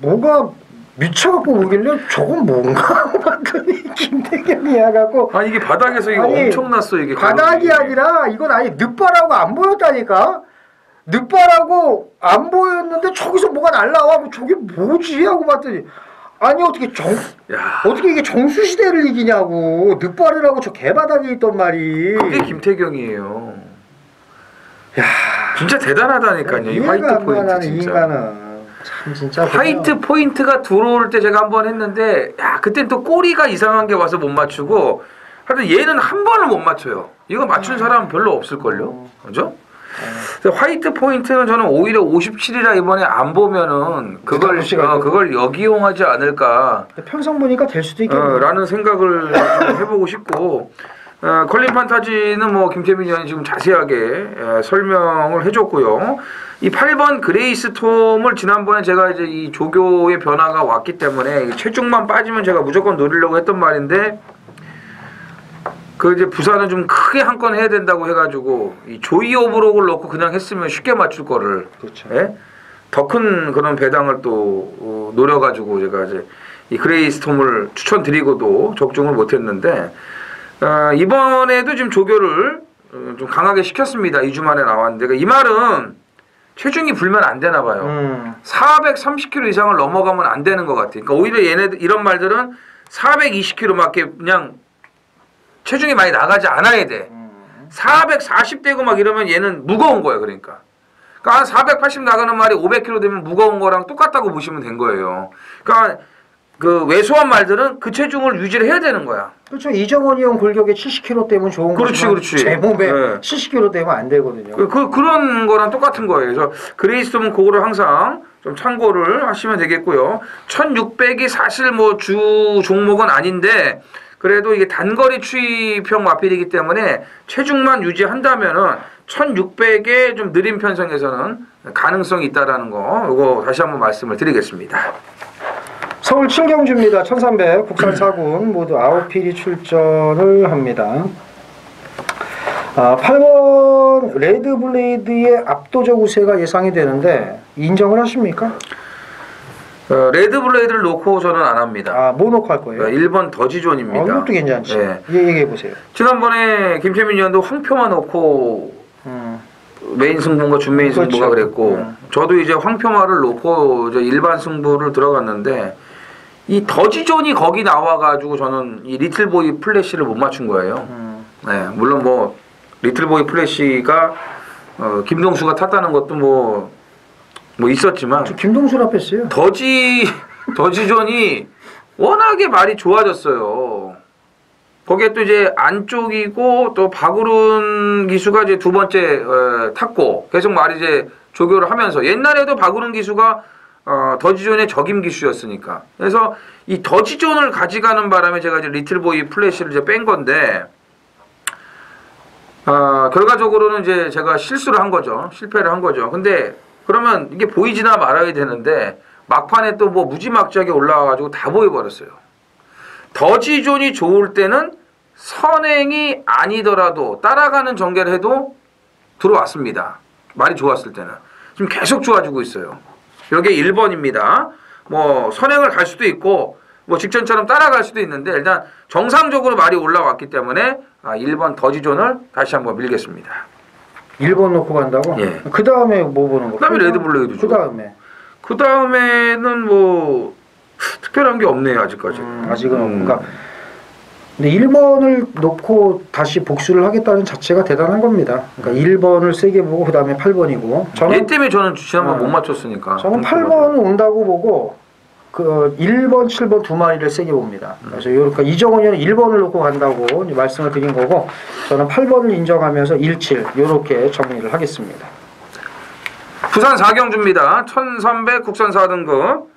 뭐가 미쳐갖고 오길래 저건 뭔가 봤더니 김태경이야 갖고 아니 이게 바닥에서 이거 엄청났어 이게 바닥이 아니라 이건 아예 늑발하고 안 보였다니까. 늑발하고 안 보였는데 저기서 뭐가 날라와. 저게 뭐지 하고 봤더니 아니 어떻게 어떻게 이게 정수 시대를 이기냐고. 늑발을 하고 저 개바닥에 있던 말이. 그게 김태경이에요. 야 진짜 대단하다니까요. 이 화이트 포인트 진짜. 참 진짜 화이트 포인트가 들어올 때 제가 한번 했는데 야 그땐 또 꼬리가 이상한 게 와서 못 맞추고 하여튼 얘는 한 번을 못 맞춰요. 이거 맞춘 사람은 별로 없을걸요. 그죠? 화이트 포인트는 저는 오히려 57이라 이번에 안 보면은 그걸 역이용하지 않을까. 편성 보니까 될 수도 있겠네. 라는 생각을 좀 해보고 싶고 컬린 판타지는 뭐 김태민 의원이 지금 자세하게 설명을 해줬고요. 이 8번 그레이스 톰을 지난번에 제가 이제 이 조교의 변화가 왔기 때문에 체중만 빠지면 제가 무조건 노리려고 했던 말인데 그 이제 부산은 좀 크게 한 건 해야 된다고 해가지고 이 조이 오브록을 넣고 그냥 했으면 쉽게 맞출 거를 그렇죠. 예? 더 큰 그런 배당을 또 노려가지고 제가 이제 이 그레이스 톰을 추천드리고도 적중을 못했는데 이번에도 지금 조교를 좀 강하게 시켰습니다. 2주 만에 나왔는데 그러니까 이 말은 체중이 불면 안 되나 봐요. 430kg 이상을 넘어가면 안 되는 것 같아요. 그러니까 오히려 얘네들 이런 말들은 420kg 맞게 그냥 체중이 많이 나가지 않아야 돼. 440대고 막 이러면 얘는 무거운 거야, 그러니까. 그러니까 한 480 나가는 말이 500kg 되면 무거운 거랑 똑같다고 보시면 된 거예요. 그러니까 그 왜소한 말들은 그 체중을 유지를 해야 되는 거야. 그렇죠. 이정원이 형 골격에 70kg 되면 좋은 그렇지, 거지만 그렇지. 제 몸에 네. 70kg 되면 안 되거든요. 그런 거랑 똑같은 거예요. 그래서 그레이스톰은 그거를 항상 좀 참고를 하시면 되겠고요. 1600이 사실 뭐 주 종목은 아닌데 그래도 이게 단거리 추입형 마필이기 때문에 체중만 유지한다면은 1600의 좀 느린 편성에서는 가능성이 있다라는 거, 이거 다시 한번 말씀을 드리겠습니다. 서울 7경주입니다. 1300 국산 4군 모두 9필이 출전을 합니다. 8번 레드블레이드의 압도적 우세가 예상이 되는데 인정을 하십니까? 레드블레이드를 놓고 저는 안 합니다. 뭐 놓고 할 거예요? 1번 더지존입니다. 이것도 괜찮지. 네. 얘기해 보세요. 지난번에 김채민 위원도 황표만 놓고 메인 승부가 준메인 그렇죠. 승부가 그랬고 저도 이제 황표마를 놓고 이제 일반 승부를 들어갔는데 이 더지존이 거기 나와가지고 저는 이 리틀보이 플래시를 못 맞춘 거예요. 네, 물론 뭐 리틀보이 플래시가 김동수가 탔다는 것도 뭐 있었지만 저 김동수라 뺐어요. 더지존이 워낙에 말이 좋아졌어요. 거기에 또 이제 안쪽이고 또 박우른 기수가 이제 두 번째 탔고 계속 말이 이제 조교를 하면서 옛날에도 박우른 기수가 더지존의 적임 기수였으니까 그래서 이 더지존을 가져가는 바람에 제가 이제 리틀보이 플래시를 이제 뺀 건데 결과적으로는 이제 제가 실수를 한 거죠. 실패를 한 거죠. 근데 그러면 이게 보이지나 말아야 되는데 막판에 또 뭐 무지막지하게 올라와가지고 다 보여버렸어요. 더지존이 좋을 때는 선행이 아니더라도 따라가는 전개를 해도 들어왔습니다. 말이 좋았을 때는. 지금 계속 좋아지고 있어요. 여기 1번입니다. 뭐 선행을 갈 수도 있고 뭐 직전처럼 따라갈 수도 있는데 일단 정상적으로 말이 올라왔기 때문에 1번 더지존을 다시 한번 밀겠습니다. 1번 놓고 간다고? 예. 그 다음에 뭐 보는 거? 그 다음에 레드블레이드죠. 그 다음에는 뭐 특별한 게 없네요 아직까지. 아직은 없고. 그러니까 근데 1번을 놓고 다시 복수를 하겠다는 자체가 대단한 겁니다. 그러니까 1번을 세게 보고 그 다음에 8번이고. 얘 때문에 저는 지난번 못 맞췄으니까. 저는 8번은 온다고 보고 그 1번, 7번 두 마리를 세게 봅니다. 그래서 그러니까 이정원 의원은 1번을 놓고 간다고 말씀을 드린 거고 저는 8번을 인정하면서 17 이렇게 정리를 하겠습니다. 부산 4경주입니다. 1300 국산 4등급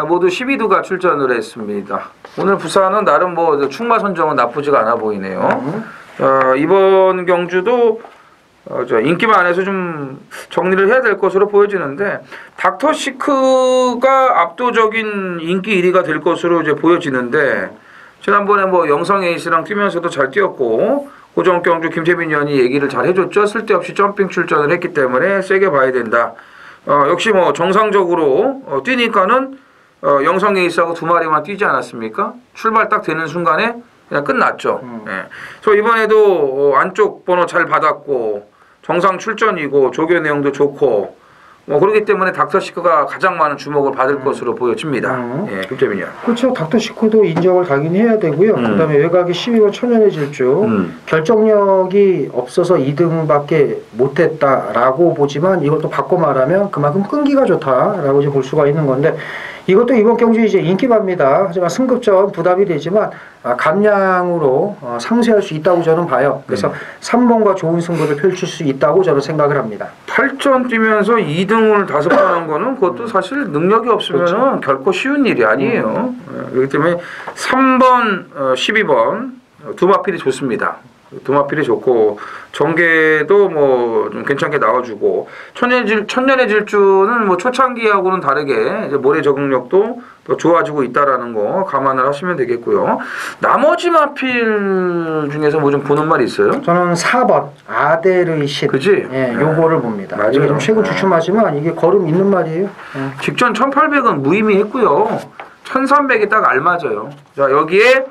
모두 12두가 출전을 했습니다. 오늘 부산은 나름 뭐 충마 선정은 나쁘지가 않아 보이네요. 이번 경주도 인기 많아서 좀 정리를 해야 될 것으로 보여지는데 닥터시크가 압도적인 인기 1위가 될 것으로 이제 보여지는데 지난번에 뭐 영성 에이스랑 뛰면서도 잘 뛰었고 고정 경주 김재민 의원이 얘기를 잘 해줬죠. 쓸데없이 점핑 출전을 했기 때문에 세게 봐야 된다. 역시 뭐 정상적으로 뛰니까는 영성 에이스하고 두 마리만 뛰지 않았습니까? 출발 딱 되는 순간에 그냥 끝났죠. 네. 그래서 이번에도 안쪽 번호 잘 받았고 정상 출전이고 조교 내용도 좋고 뭐 그렇기 때문에 닥터시크가 가장 많은 주목을 받을 것으로 보여집니다. 예, 김재민이요. 그렇죠. 닥터시크도 인정을 당연히 해야 되고요. 그다음에 외곽에 12번 천연의 질주 결정력이 없어서 2등밖에 못했다라고 보지만 이것도 바꿔 말하면 그만큼 끈기가 좋다라고 이제 볼 수가 있는 건데 이것도 이번 경주 이제 인기바입니다. 하지만 승급전 부담이 되지만 감량으로 상쇄할 수 있다고 저는 봐요. 그래서 3번과 좋은 승부를 펼칠 수 있다고 저는 생각을 합니다. 8전 뛰면서 2등을 5번 한 거는 그것도 사실 능력이 없으면 그렇죠. 결코 쉬운 일이 아니에요. 그렇기 때문에 3번, 12번 두 마필이 좋습니다. 두 마필이 좋고 전개도 뭐 좀 괜찮게 나와주고 천년의 질주는 뭐 초창기하고는 다르게 이제 모래 적응력도 더 좋아지고 있다라는 거 감안을 하시면 되겠고요. 나머지 마필 중에서 뭐 좀 보는 말이 있어요? 저는 4번 아델의 신. 그지? 예, 요거를 봅니다. 맞아요. 이게 좀 최고 주춤하지만 이게 걸음 있는 말이에요. 직전 1800은 무의미했고요. 1300이 딱 알맞아요. 자 여기에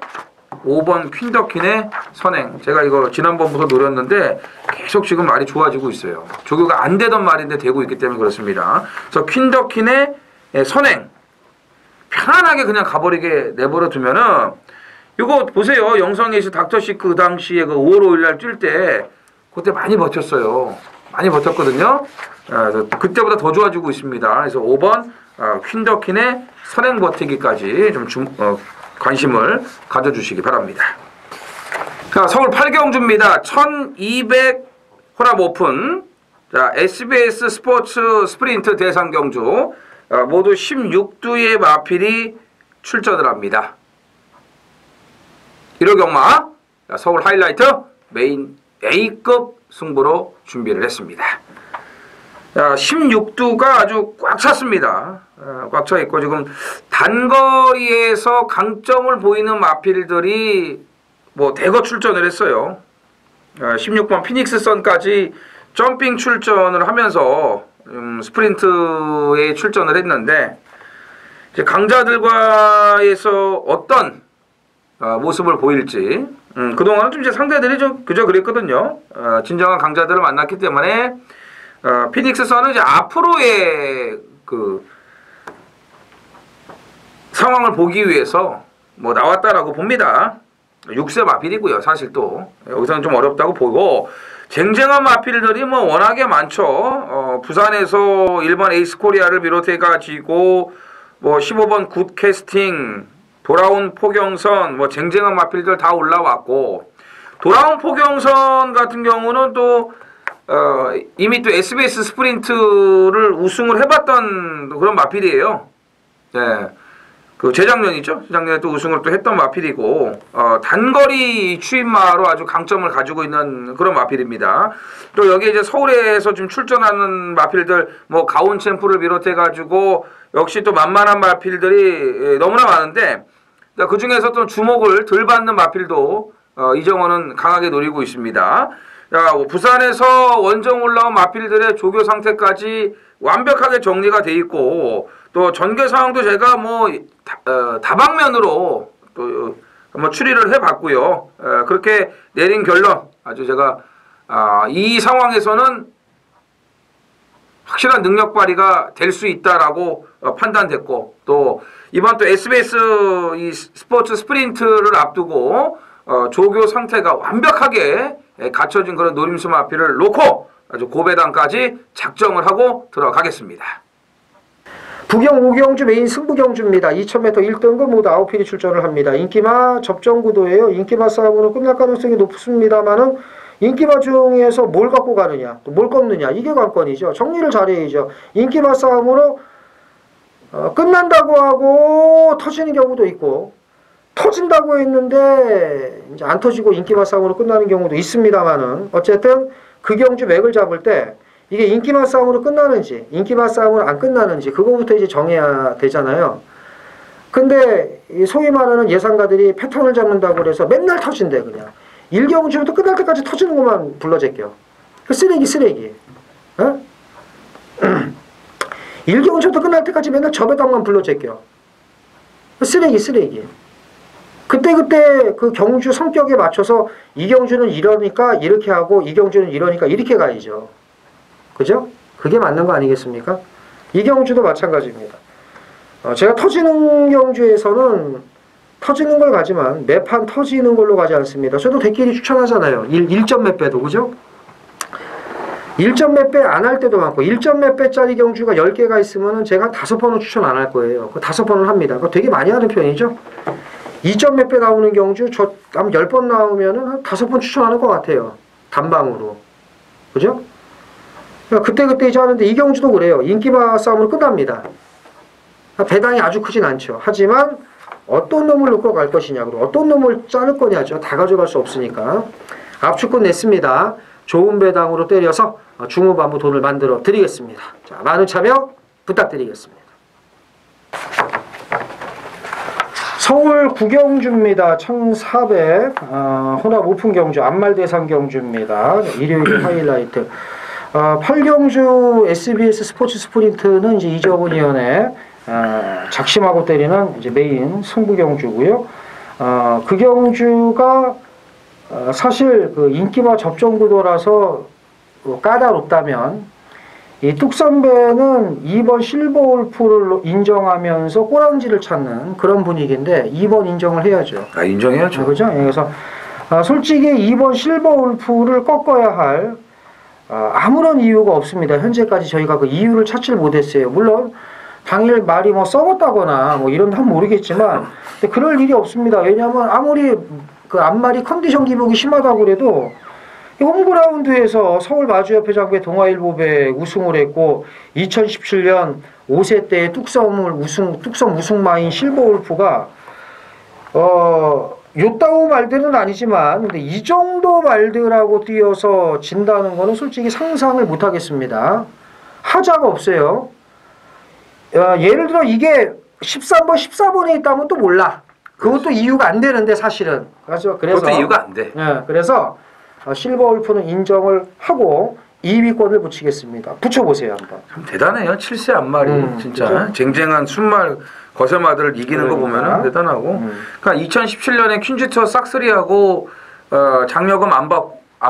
5번 퀸더킨의 선행. 제가 이거 지난번부터 노렸는데 계속 지금 말이 좋아지고 있어요. 조교가 안 되던 말인데 되고 있기 때문에 그렇습니다. 그래서 퀸더킨의 선행. 편안하게 그냥 가버리게 내버려 두면은 이거 보세요. 영성에서 닥터시크 그 당시에 그 5월 5일 날 뛸 때 그때 많이 버텼어요. 많이 버텼거든요. 그래서 그때보다 더 좋아지고 있습니다. 그래서 5번 퀸더킨의 선행 버티기까지 좀 관심을 가져주시기 바랍니다. 자, 서울 8경주입니다. 1200 혼합 오픈. 자, SBS 스포츠 스프린트 대상 경주 모두 16두의 마필이 출전을 합니다. 1호 경마 서울 하이라이트 메인 A급 승부로 준비를 했습니다. 16두가 아주 꽉 찼습니다. 꽉 차 있고 지금 단거리에서 강점을 보이는 마필들이 뭐 대거 출전을 했어요. 16번 피닉스 선까지 점핑 출전을 하면서 스프린트에 출전을 했는데 이제 강자들과에서 어떤 모습을 보일지 그동안은 좀 이제 상대들이 좀 그저 그랬거든요. 진정한 강자들을 만났기 때문에 피닉스 선은 이제 앞으로의 그 상황을 보기 위해서 뭐 나왔다라고 봅니다. 6세 마필이고요. 사실 또 여기서는 좀 어렵다고 보고 쟁쟁한 마필들이 뭐 워낙에 많죠. 부산에서 1번 에이스 코리아를 비롯해 가지고 뭐 15번 굿 캐스팅, 돌아온 포경선, 뭐 쟁쟁한 마필들 다 올라왔고 돌아온 포경선 같은 경우는 또 이미 또 SBS 스프린트를 우승을 해봤던 그런 마필이에요. 네. 그 재작년이죠. 재작년에 또 우승을 또 했던 마필이고 단거리 추임마로 아주 강점을 가지고 있는 그런 마필입니다. 또 여기 이제 서울에서 좀 출전하는 마필들 뭐 가온 챔프를 비롯해 가지고 역시 또 만만한 마필들이 너무나 많은데 그 중에서 또 주목을 덜 받는 마필도 이정원은 강하게 노리고 있습니다. 부산에서 원정 올라온 마필들의 조교 상태까지 완벽하게 정리가 돼 있고 또 전개 상황도 제가 뭐 다방면으로 또 한번 추리를 해봤고요. 그렇게 내린 결론 아주 제가 이 상황에서는 확실한 능력 발휘가 될 수 있다라고 판단됐고 또 이번 또 SBS 이 스포츠 스프린트를 앞두고 조교 상태가 완벽하게 갖춰진 그런 노림수 마필을 놓고 아주 고배당까지 작정을 하고 들어가겠습니다. 부경 5경주 메인 승부 경주입니다. 2000m 1등급 모두 9필이 출전을 합니다. 인기마 접전 구도예요. 인기마 싸움으로 끝날 가능성이 높습니다만은 인기마 중에서 뭘 갖고 가느냐, 또 뭘 꺾느냐 이게 관건이죠. 정리를 잘해야죠. 인기마 싸움으로 끝난다고 하고 터지는 경우도 있고 터진다고 했는데 이제 안 터지고 인기마 싸움으로 끝나는 경우도 있습니다만은 어쨌든 그 경주 맥을 잡을 때 이게 인기마 싸움으로 끝나는지 인기마 싸움으로 안 끝나는지 그거부터 이제 정해야 되잖아요. 근데 소위 말하는 예상가들이 패턴을 잡는다고 그래서 맨날 터진대 그냥. 1경주부터 끝날 때까지 터지는 것만 불러제껴. 그 쓰레기. 어? 1경주부터 끝날 때까지 맨날 저배당만 불러제껴. 그 쓰레기. 그때 그 경주 성격에 맞춰서 이 경주는 이러니까 이렇게 하고 이 경주는 이러니까 이렇게 가야죠. 그죠? 그게 맞는 거 아니겠습니까? 이 경주도 마찬가지입니다. 제가 터지는 경주에서는 터지는 걸 가지만 매판 터지는 걸로 가지 않습니다. 저도 대끼리 추천하잖아요. 1점 몇 배도 그죠? 1점 몇 배 안 할 때도 많고 1점 몇 배짜리 경주가 10개가 있으면 제가 5번은 추천 안 할 거예요. 그 5번을 합니다. 그거 되게 많이 하는 편이죠. 2점 몇 배 나오는 경주 저 한 10번 나오면은 한 5번 추천하는 것 같아요. 단방으로. 그죠? 그때 이제 하는데 이 경주도 그래요. 인기마 싸움으로 끝납니다. 배당이 아주 크진 않죠. 하지만 어떤 놈을 놓고 갈 것이냐, 그리고 어떤 놈을 자를 거냐죠. 다 가져갈 수 없으니까. 압축권 냈습니다. 좋은 배당으로 때려서 중후반부 돈을 만들어 드리겠습니다. 자, 많은 참여 부탁드리겠습니다. 서울 구경주입니다. 1400 혼합 오픈 경주, 안말대상 경주입니다. 일요일 하이라이트. 8경주 SBS 스포츠 스프린트는 이제 이정훈 위원의 작심하고 때리는 이제 메인 승부 경주고요. 그 경주가 사실 그 인기마 접전 구도라서 까다롭다면 이 뚝선배는 2번 실버 울프를 인정하면서 꼬랑지를 찾는 그런 분위기인데 2번 인정을 해야죠. 아, 인정해야죠. 그죠? 그래서 솔직히 2번 실버 울프를 꺾어야 할 아무런 이유가 없습니다. 현재까지 저희가 그 이유를 찾지를 못했어요. 물론 당일 말이 뭐 썩었다거나 뭐 이런 건 모르겠지만 근데 그럴 일이 없습니다. 왜냐하면 아무리 그 앞말이 컨디션 기복이 심하다고 그래도 홈그라운드에서 서울 마주협회장배 동아일보배 우승을 했고 2017년 5세 때 뚝섬 우승마인 실버울프가 요따오 말들은 아니지만 근데 이 정도 말들하고 뛰어서 진다는 거는 솔직히 상상을 못 하겠습니다. 하자가 없어요. 예를 들어 이게 13번, 14번에 있다면 또 몰라. 그것도 이유가 안 되는데 사실은. 그래서 그것도 이유가 안 돼. 그래서 실버울프는 인정을 하고 2위권을 붙이겠습니다. 붙여보세요 한번. 참 대단해요. 7세 앞말이 진짜 그렇죠? 쟁쟁한 순말 거세마들을 이기는 거 보면은 대단하고. 그러니까 2017년에 퀸즈투어 싹쓸이하고 장려금 안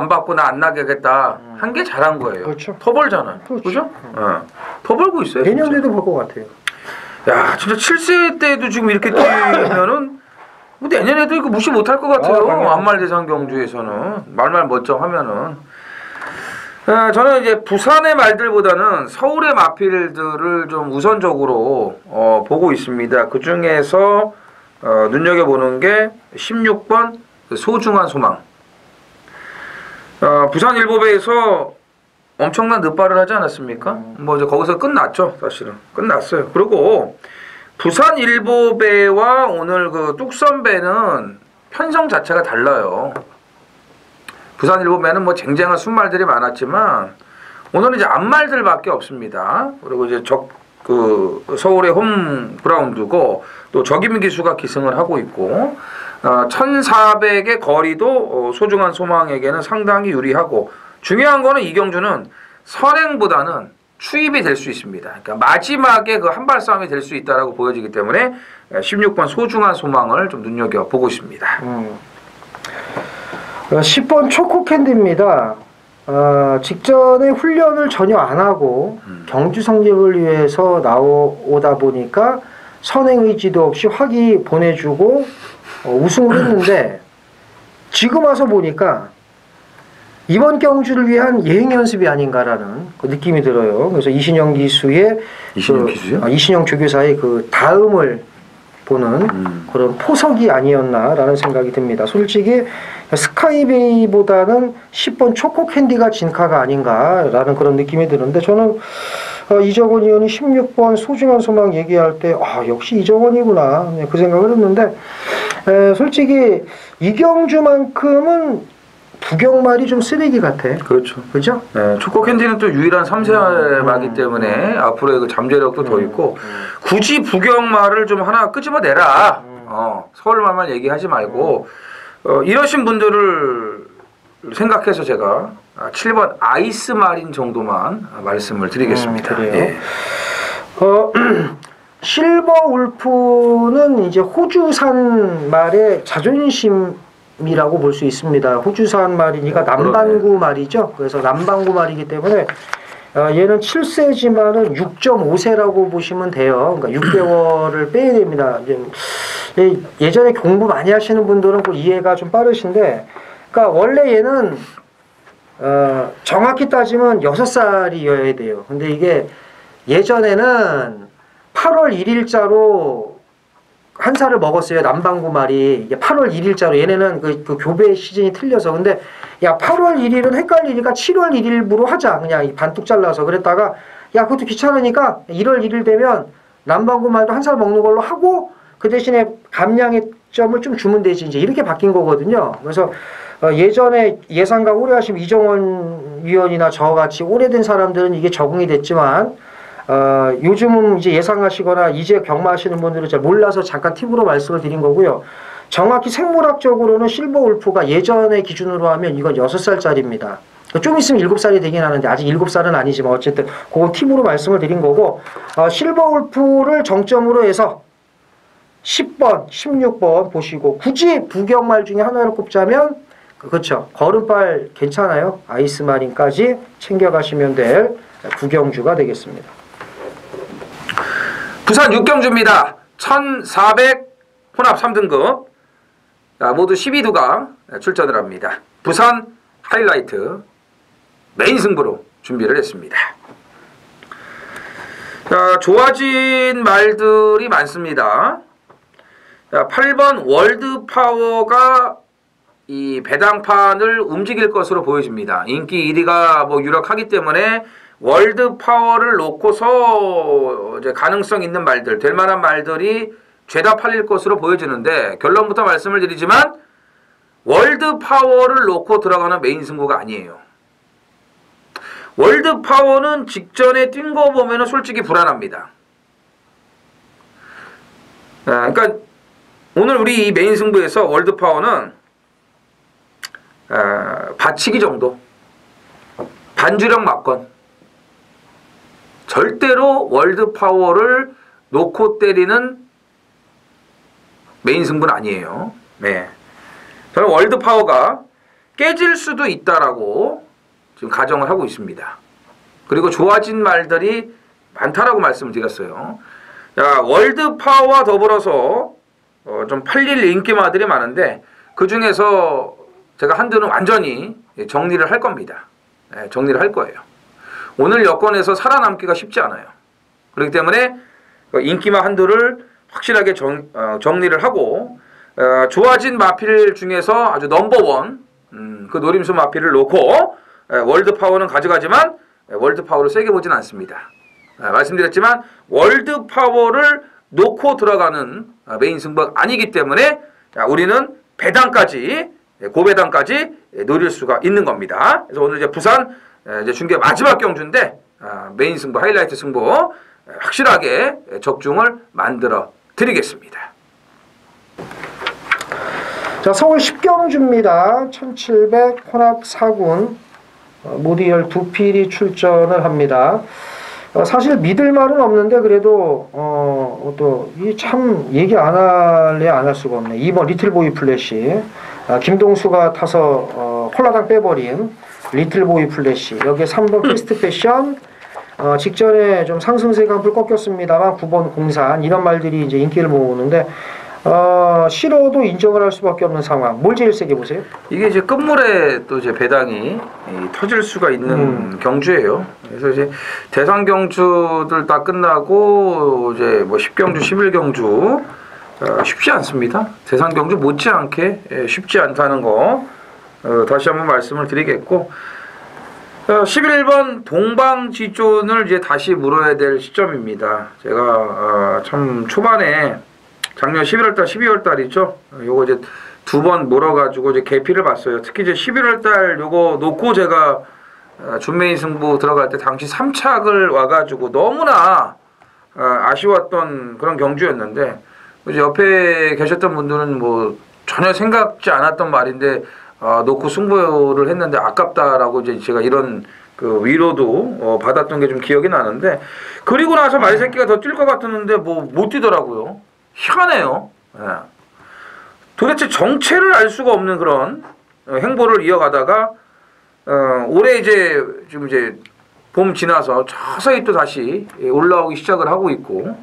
받고 나 안 나가겠다 한 게 잘한 거예요. 그렇죠. 더 벌잖아요. 그렇죠? 더 벌고 있어요. 내년에도 벌 것 같아요. 야, 진짜 7세 때도 지금 이렇게 뛰면은 뭐 내년에도 이거 무시 못할 것 같아요. 안말 대상 경주에서는 말말 멀쩡하면은. 저는 이제 부산의 말들보다는 서울의 마필들을 좀 우선적으로 보고 있습니다. 그 중에서 눈여겨보는 게 16번 소중한 소망. 부산 일보배에서 엄청난 늑발을 하지 않았습니까? 뭐 이제 거기서 끝났죠, 사실은. 끝났어요. 그리고 부산 일보배와 오늘 그 뚝선배는 편성 자체가 달라요. 부산 일보배는 뭐 쟁쟁한 순말들이 많았지만 오늘은 이제 앞말들밖에 없습니다. 그리고 이제 서울의 홈 그라운드고 또 적임 기수가 기승을 하고 있고 1400의 거리도 소중한 소망에게는 상당히 유리하고 중요한 거는 이경주는 선행보다는 추입이 될 수 있습니다. 그러니까 마지막에 그 한발 싸움이 될 수 있다라고 보여지기 때문에 16번 소중한 소망을 좀 눈여겨보고 있습니다. 10번 초코캔디입니다. 직전에 훈련을 전혀 안 하고 경주 성립을 위해서 나오다 보니까 선행 의지도 없이 화기 보내주고 우승을 했는데 지금 와서 보니까 이번 경주를 위한 예행 연습이 아닌가라는 그 느낌이 들어요. 그래서 이신영 기수의 이신영 조교사의 그 다음을 보는 그런 포석이 아니었나라는 생각이 듭니다. 솔직히 스카이베이보다는 10번 초코캔디가 진카가 아닌가라는 그런 느낌이 드는데 저는 이정원 의원이 16번 소중한 소망 얘기할 때 역시 이정원이구나 그 생각을 했는데 솔직히 이경주만큼은 부경말이 좀 쓰레기 같아. 그렇죠. 그죠? 네, 초코캔디는 또 유일한 3세 마기 때문에 앞으로의 그 잠재력도 더 있고 굳이 부경말을 좀 하나 끄집어내라. 서울말만 얘기하지 말고 이러신 분들을 생각해서 제가 7번 아이스 마린 정도만 말씀을 드리겠습니다. 그래요. 예. 실버 울프는 이제 호주산 말의 자존심이라고 볼 수 있습니다. 호주산 말이니까 남반구 말이죠. 그래서 남반구 말이기 때문에 얘는 7세지만은 6.5세라고 보시면 돼요. 그러니까 6개월을 빼야 됩니다. 예전에 공부 많이 하시는 분들은 그 이해가 좀 빠르신데, 그러니까 원래 얘는 정확히 따지면 6살이어야 돼요. 근데 이게 예전에는 8월 1일자로 한 살을 먹었어요. 남반구 말이. 이게 8월 1일자로 얘네는 그 교배 시즌이 틀려서. 근데 야 8월 1일은 헷갈리니까 7월 1일부로 하자. 그냥 반뚝 잘라서. 그랬다가 야 그것도 귀찮으니까 1월 1일 되면 남반구 말도 한 살 먹는 걸로 하고 그 대신에 감량의 점을 좀 주면 되지. 이제 이렇게 바뀐 거거든요. 그래서 예전에 예상가 오래 하신 이정원 위원이나 저같이 오래된 사람들은 이게 적응이 됐지만 요즘은 이제 예상하시거나 이제 경마하시는 분들은 잘 몰라서 잠깐 팁으로 말씀을 드린 거고요. 정확히 생물학적으로는 실버 울프가 예전의 기준으로 하면 이건 6살짜리입니다. 좀 있으면 7살이 되긴 하는데 아직 7살은 아니지만 어쨌든 그거 팁으로 말씀을 드린 거고 실버 울프를 정점으로 해서 10번, 16번 보시고 굳이 부경말 중에 하나를 꼽자면 그렇죠. 걸음발 괜찮아요. 아이스마린까지 챙겨가시면 될 9경주가 되겠습니다. 부산 6경주입니다. 1400 혼합 3등급 모두 12두가 출전을 합니다. 부산 하이라이트 메인 승부로 준비를 했습니다. 자, 좋아진 말들이 많습니다. 자, 8번 월드파워가 이 배당판을 움직일 것으로 보여집니다. 인기 1위가 뭐 유력하기 때문에 월드파워를 놓고서 이제 가능성 있는 말들, 될 만한 말들이 죄다 팔릴 것으로 보여지는데, 결론부터 말씀을 드리지만 월드파워를 놓고 들어가는 메인 승부가 아니에요. 월드파워는 직전에 뛴 거 보면은 솔직히 불안합니다. 그러니까 오늘 우리 이 메인 승부에서 월드파워는 받치기 정도, 반주력 막건, 절대로 월드파워를 놓고 때리는 메인 승부는 아니에요. 네. 저는 월드파워가 깨질 수도 있다라고 지금 가정을 하고 있습니다. 그리고 좋아진 말들이 많다라고 말씀을 드렸어요. 자, 월드파워와 더불어서 좀 팔릴 인기마들이 많은데, 그 중에서 제가 한두는 완전히 정리를 할 겁니다. 네, 정리를 할 거예요. 오늘 여건에서 살아남기가 쉽지 않아요. 그렇기 때문에 인기마 한두를 확실하게 정리를 하고, 좋아진 마필 중에서 아주 넘버원, 그 노림수 마필을 놓고 월드파워는 가져가지만 월드파워를 세게 보진 않습니다. 말씀드렸지만 월드파워를 놓고 들어가는 메인 승부가 아니기 때문에 우리는 배당까지, 고배당까지 노릴 수가 있는 겁니다. 그래서 오늘 이제 부산 이제 중계 마지막 경주인데, 메인 승부, 하이라이트 승부 확실하게 적중을 만들어 드리겠습니다. 자, 서울 10경주입니다. 1700 혼합 4군 모두 12필이 출전을 합니다. 사실 믿을 말은 없는데 그래도 또 이 참 얘기 안 할 수가 없네. 2번 리틀보이 플래시, 김동수가 타서 홀라당 빼버린 리틀보이 플래시, 여기에 3번 패스트 패션, 직전에 좀 상승세가 한풀 꺾였습니다만 9번 공산, 이런 말들이 이제 인기를 모으는데 싫어도 인정을 할 수밖에 없는 상황. 뭘 제일 세게 보세요? 이게 이제 끝물에 또 이제 배당이 터질 수가 있는 경주예요. 그래서 이제 대상 경주들 다 끝나고 이제 뭐 10경주, 11경주 쉽지 않습니다. 대상 경주 못지않게 쉽지 않다는 거 다시 한번 말씀을 드리겠고, 11번 동방지존을 이제 다시 물어야 될 시점입니다. 제가 참 초반에 작년 11월달, 12월달이죠. 요거 이제 두 번 몰아가지고 이제 개피를 봤어요. 특히 이제 11월달 요거 놓고 제가 준메인 승부 들어갈 때 당시 3착을 와가지고 너무나 아쉬웠던 그런 경주였는데, 이제 옆에 계셨던 분들은 뭐 전혀 생각지 않았던 말인데 놓고 승부를 했는데 아깝다라고 이제 제가 이런 그 위로도 받았던 게 좀 기억이 나는데, 그리고 나서 말새끼가 더 뛸 것 같았는데 뭐 못 뛰더라고요. 희한해요. 예. 도대체 정체를 알 수가 없는 그런 행보를 이어가다가 올해 이제 지금 이제 봄 지나서 서서히 또 다시 올라오기 시작을 하고 있고,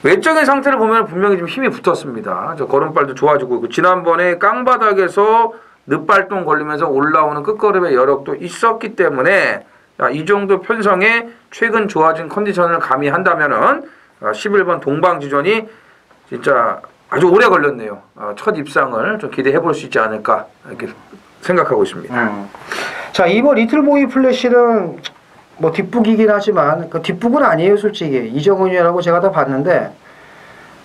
외적인 상태를 보면 분명히 좀 힘이 붙었습니다. 저 걸음발도 좋아지고 있고, 지난번에 깡바닥에서 늪발동 걸리면서 올라오는 끝걸음의 여력도 있었기 때문에 이 정도 편성에 최근 좋아진 컨디션을 가미한다면은 11번 동방지존이 진짜 아주 오래 걸렸네요. 첫 입상을 좀 기대해 볼 수 있지 않을까 이렇게 생각하고 있습니다. 자, 2번 리틀보이 플래시는 뭐 뒷북이긴 하지만 그 뒷북은 아니에요, 솔직히. 이정훈이라고 제가 다 봤는데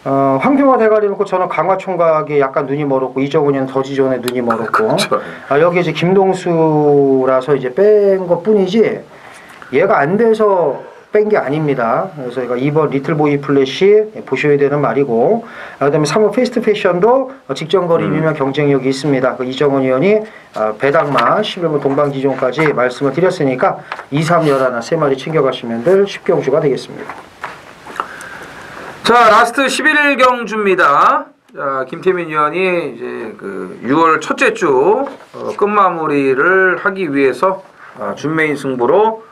황평화 대가리 놓고 저는 강화 총각에 약간 눈이 멀었고, 이정훈이는 더지존에 눈이 멀었고, 그렇죠. 여기 이제 김동수라서 이제 뺀 것 뿐이지 얘가 안 돼서 뺀 게 아닙니다. 그래서 제가 2번 리틀보이 플래시 보셔야 되는 말이고, 그다음에 3번 페이스트 패션도 직전 거리면 경쟁력이 있습니다. 그 이정원 의원이 배당만 11번 동방지존까지 말씀을 드렸으니까 2, 3, 11 3마리 챙겨가시면 될 10경주가 되겠습니다. 자, 라스트 11경주입니다. 자, 김태민 의원이 이제 그 6월 첫째 주 끝마무리를 하기 위해서 준메인 승부로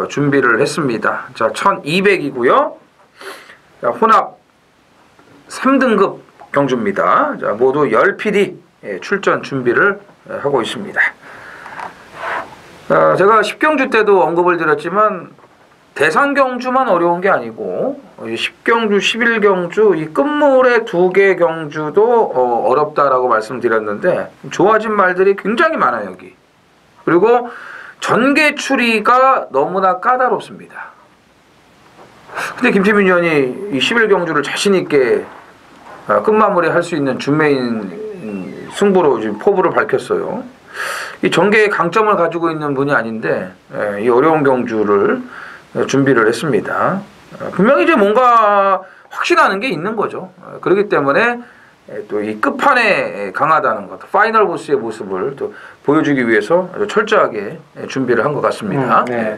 준비를 했습니다. 자, 1200이고요. 자, 혼합 3등급 경주입니다. 자, 모두 10PD 출전 준비를 하고 있습니다. 제가 10경주 때도 언급을 드렸지만 대상 경주만 어려운 게 아니고 10경주, 11경주 이 끝물의 2개 경주도 어렵다라고 말씀드렸는데 좋아진 말들이 굉장히 많아요, 여기. 그리고 전개 추리가 너무나 까다롭습니다. 근데 김태민 의원이 이 11경주를 자신 있게 끝마무리 할 수 있는 준메인 승부로 지금 포부를 밝혔어요. 이 전개의 강점을 가지고 있는 분이 아닌데 이 어려운 경주를 준비를 했습니다. 분명히 이제 뭔가 확신하는 게 있는 거죠. 그렇기 때문에 또 이 끝판에 강하다는 것, 파이널 보스의 모습을 또 보여주기 위해서 아주 철저하게 준비를 한 것 같습니다. 네.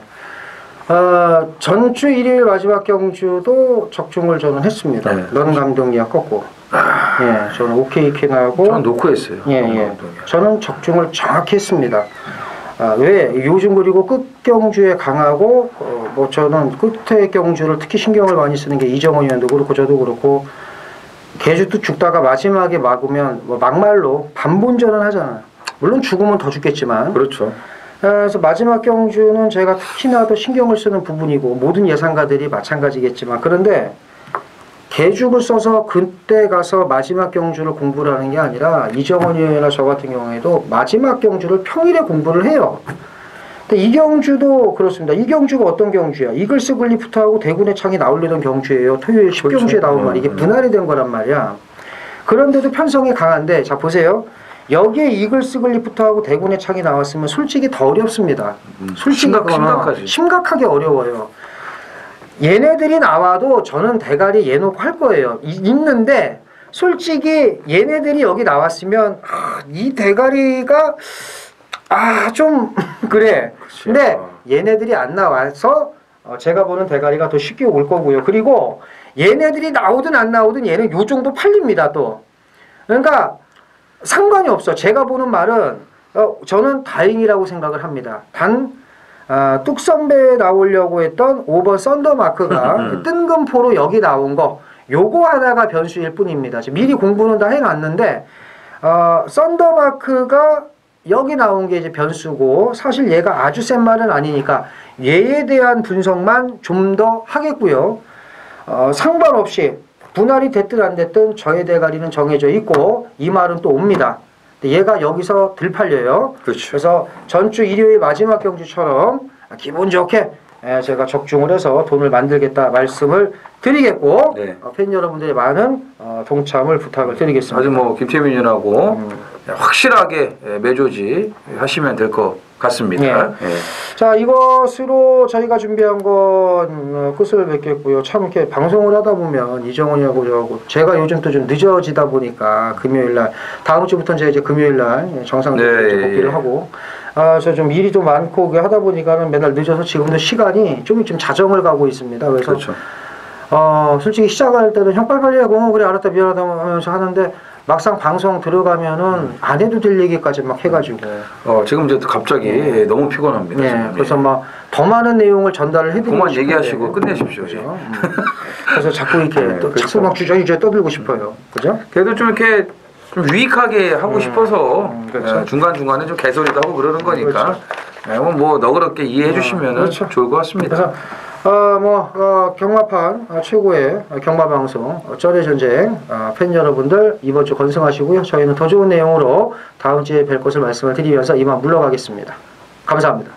전주 일요일 마지막 경주도 적중을 저는 했습니다. 네. 런 감독이야 꺾고. 예, 저는 오케이 캔하고. 저는 놓고 했어요. 예. 저는 적중을 정확히 했습니다. 왜 요즘 그리고 끝 경주에 강하고 뭐 저는 끝의 경주를 특히 신경을 많이 쓰는 게 이정원 의원도 그렇고 저도 그렇고 개주도 죽다가 마지막에 막으면 뭐 막말로 반본전은 하잖아요. 물론 죽으면 더 죽겠지만. 그렇죠. 그래서 마지막 경주는 제가 특히나 더 신경을 쓰는 부분이고 모든 예상가들이 마찬가지겠지만 그런데 개죽을 써서 그때 가서 마지막 경주를 공부를 하는 게 아니라 이정원 의원이나 저 같은 경우에도 마지막 경주를 평일에 공부를 해요. 근데 이 경주도 그렇습니다. 이 경주가 어떤 경주야? 이글스 글리프트하고 대군의 창이 나오려던 경주예요. 토요일 10경주에 그렇죠. 나온 말이 이게 분할이 된 거란 말이야. 그런데도 편성이 강한데 자 보세요. 여기에 이글스 글리프트하고 대군의 창이 나왔으면 솔직히 더 어렵습니다. 솔직히 심각하게 어려워요. 얘네들이 나와도 저는 대가리 얘놓고 할 거예요. 있는데 솔직히 얘네들이 여기 나왔으면 이 대가리가 좀 그래. 그치. 근데 얘네들이 안 나와서 제가 보는 대가리가 더 쉽게 올 거고요. 그리고 얘네들이 나오든 안 나오든 얘는 요 정도 팔립니다 또. 그러니까 상관이 없어. 제가 보는 말은 저는 다행이라고 생각을 합니다. 단 뚝선배에 나오려고 했던 5번 썬더마크가 뜬금포로 여기 나온 거 요거 하나가 변수일 뿐입니다. 미리 공부는 다 해놨는데 썬더마크가 여기 나온 게 이제 변수고 사실 얘가 아주 센 말은 아니니까 얘에 대한 분석만 좀 더 하겠고요. 상관없이 분할이 됐든 안 됐든 저의 대가리는 정해져 있고 이 말은 또 옵니다. 얘가 여기서 들 팔려요. 그렇죠. 그래서 전주 일요일 마지막 경주처럼 기분 좋게 제가 적중을 해서 돈을 만들겠다 말씀을 드리겠고 네. 팬 여러분들의 많은 동참을 부탁을 드리겠습니다. 아주 뭐 김태민이라고 확실하게 매조지 하시면 될 것 같습니다. 네. 자, 이것으로 저희가 준비한 건 끝을 맺겠고요. 참 이렇게 방송을 하다 보면 이정원이하고 저하고 제가 요즘 또 좀 늦어지다 보니까 금요일날 다음 주부터는 제가 이제 금요일날 정상적으로 네. 복귀를 하고 저 좀 일이 좀 많고 하다 보니까는 맨날 늦어서 지금도 시간이 좀 자정을 가고 있습니다. 그래서 그렇죠. 솔직히 시작할 때는 형 빨리빨리 하고 그래 알았다 미안하다 하면서 하는데 막상 방송 들어가면은 안 해도 될 얘기까지 막 해가지고 지금 이제 갑자기 너무 피곤합니다. 네, 그래서 막 더 많은 내용을 전달을 해드리고 그만 싶은데 얘기하시고 끝내십시오. 그죠? 그래서 자꾸 이렇게 또 그렇죠. 자꾸 막 주저주저 떠들고 싶어요. 그죠? 그래도 좀 이렇게 좀 유익하게 하고 싶어서 그렇죠. 중간중간에 좀 개소리도 하고 그러는 거니까 그렇죠. 뭐 너그럽게 이해해 주시면 그렇죠. 좋을 것 같습니다. 그래서 경마판 최고의 경마방송 쩔의 전쟁 팬 여러분들 이번 주 건승하시고요. 저희는 더 좋은 내용으로 다음 주에 뵐 것을 말씀을 드리면서 이만 물러가겠습니다. 감사합니다.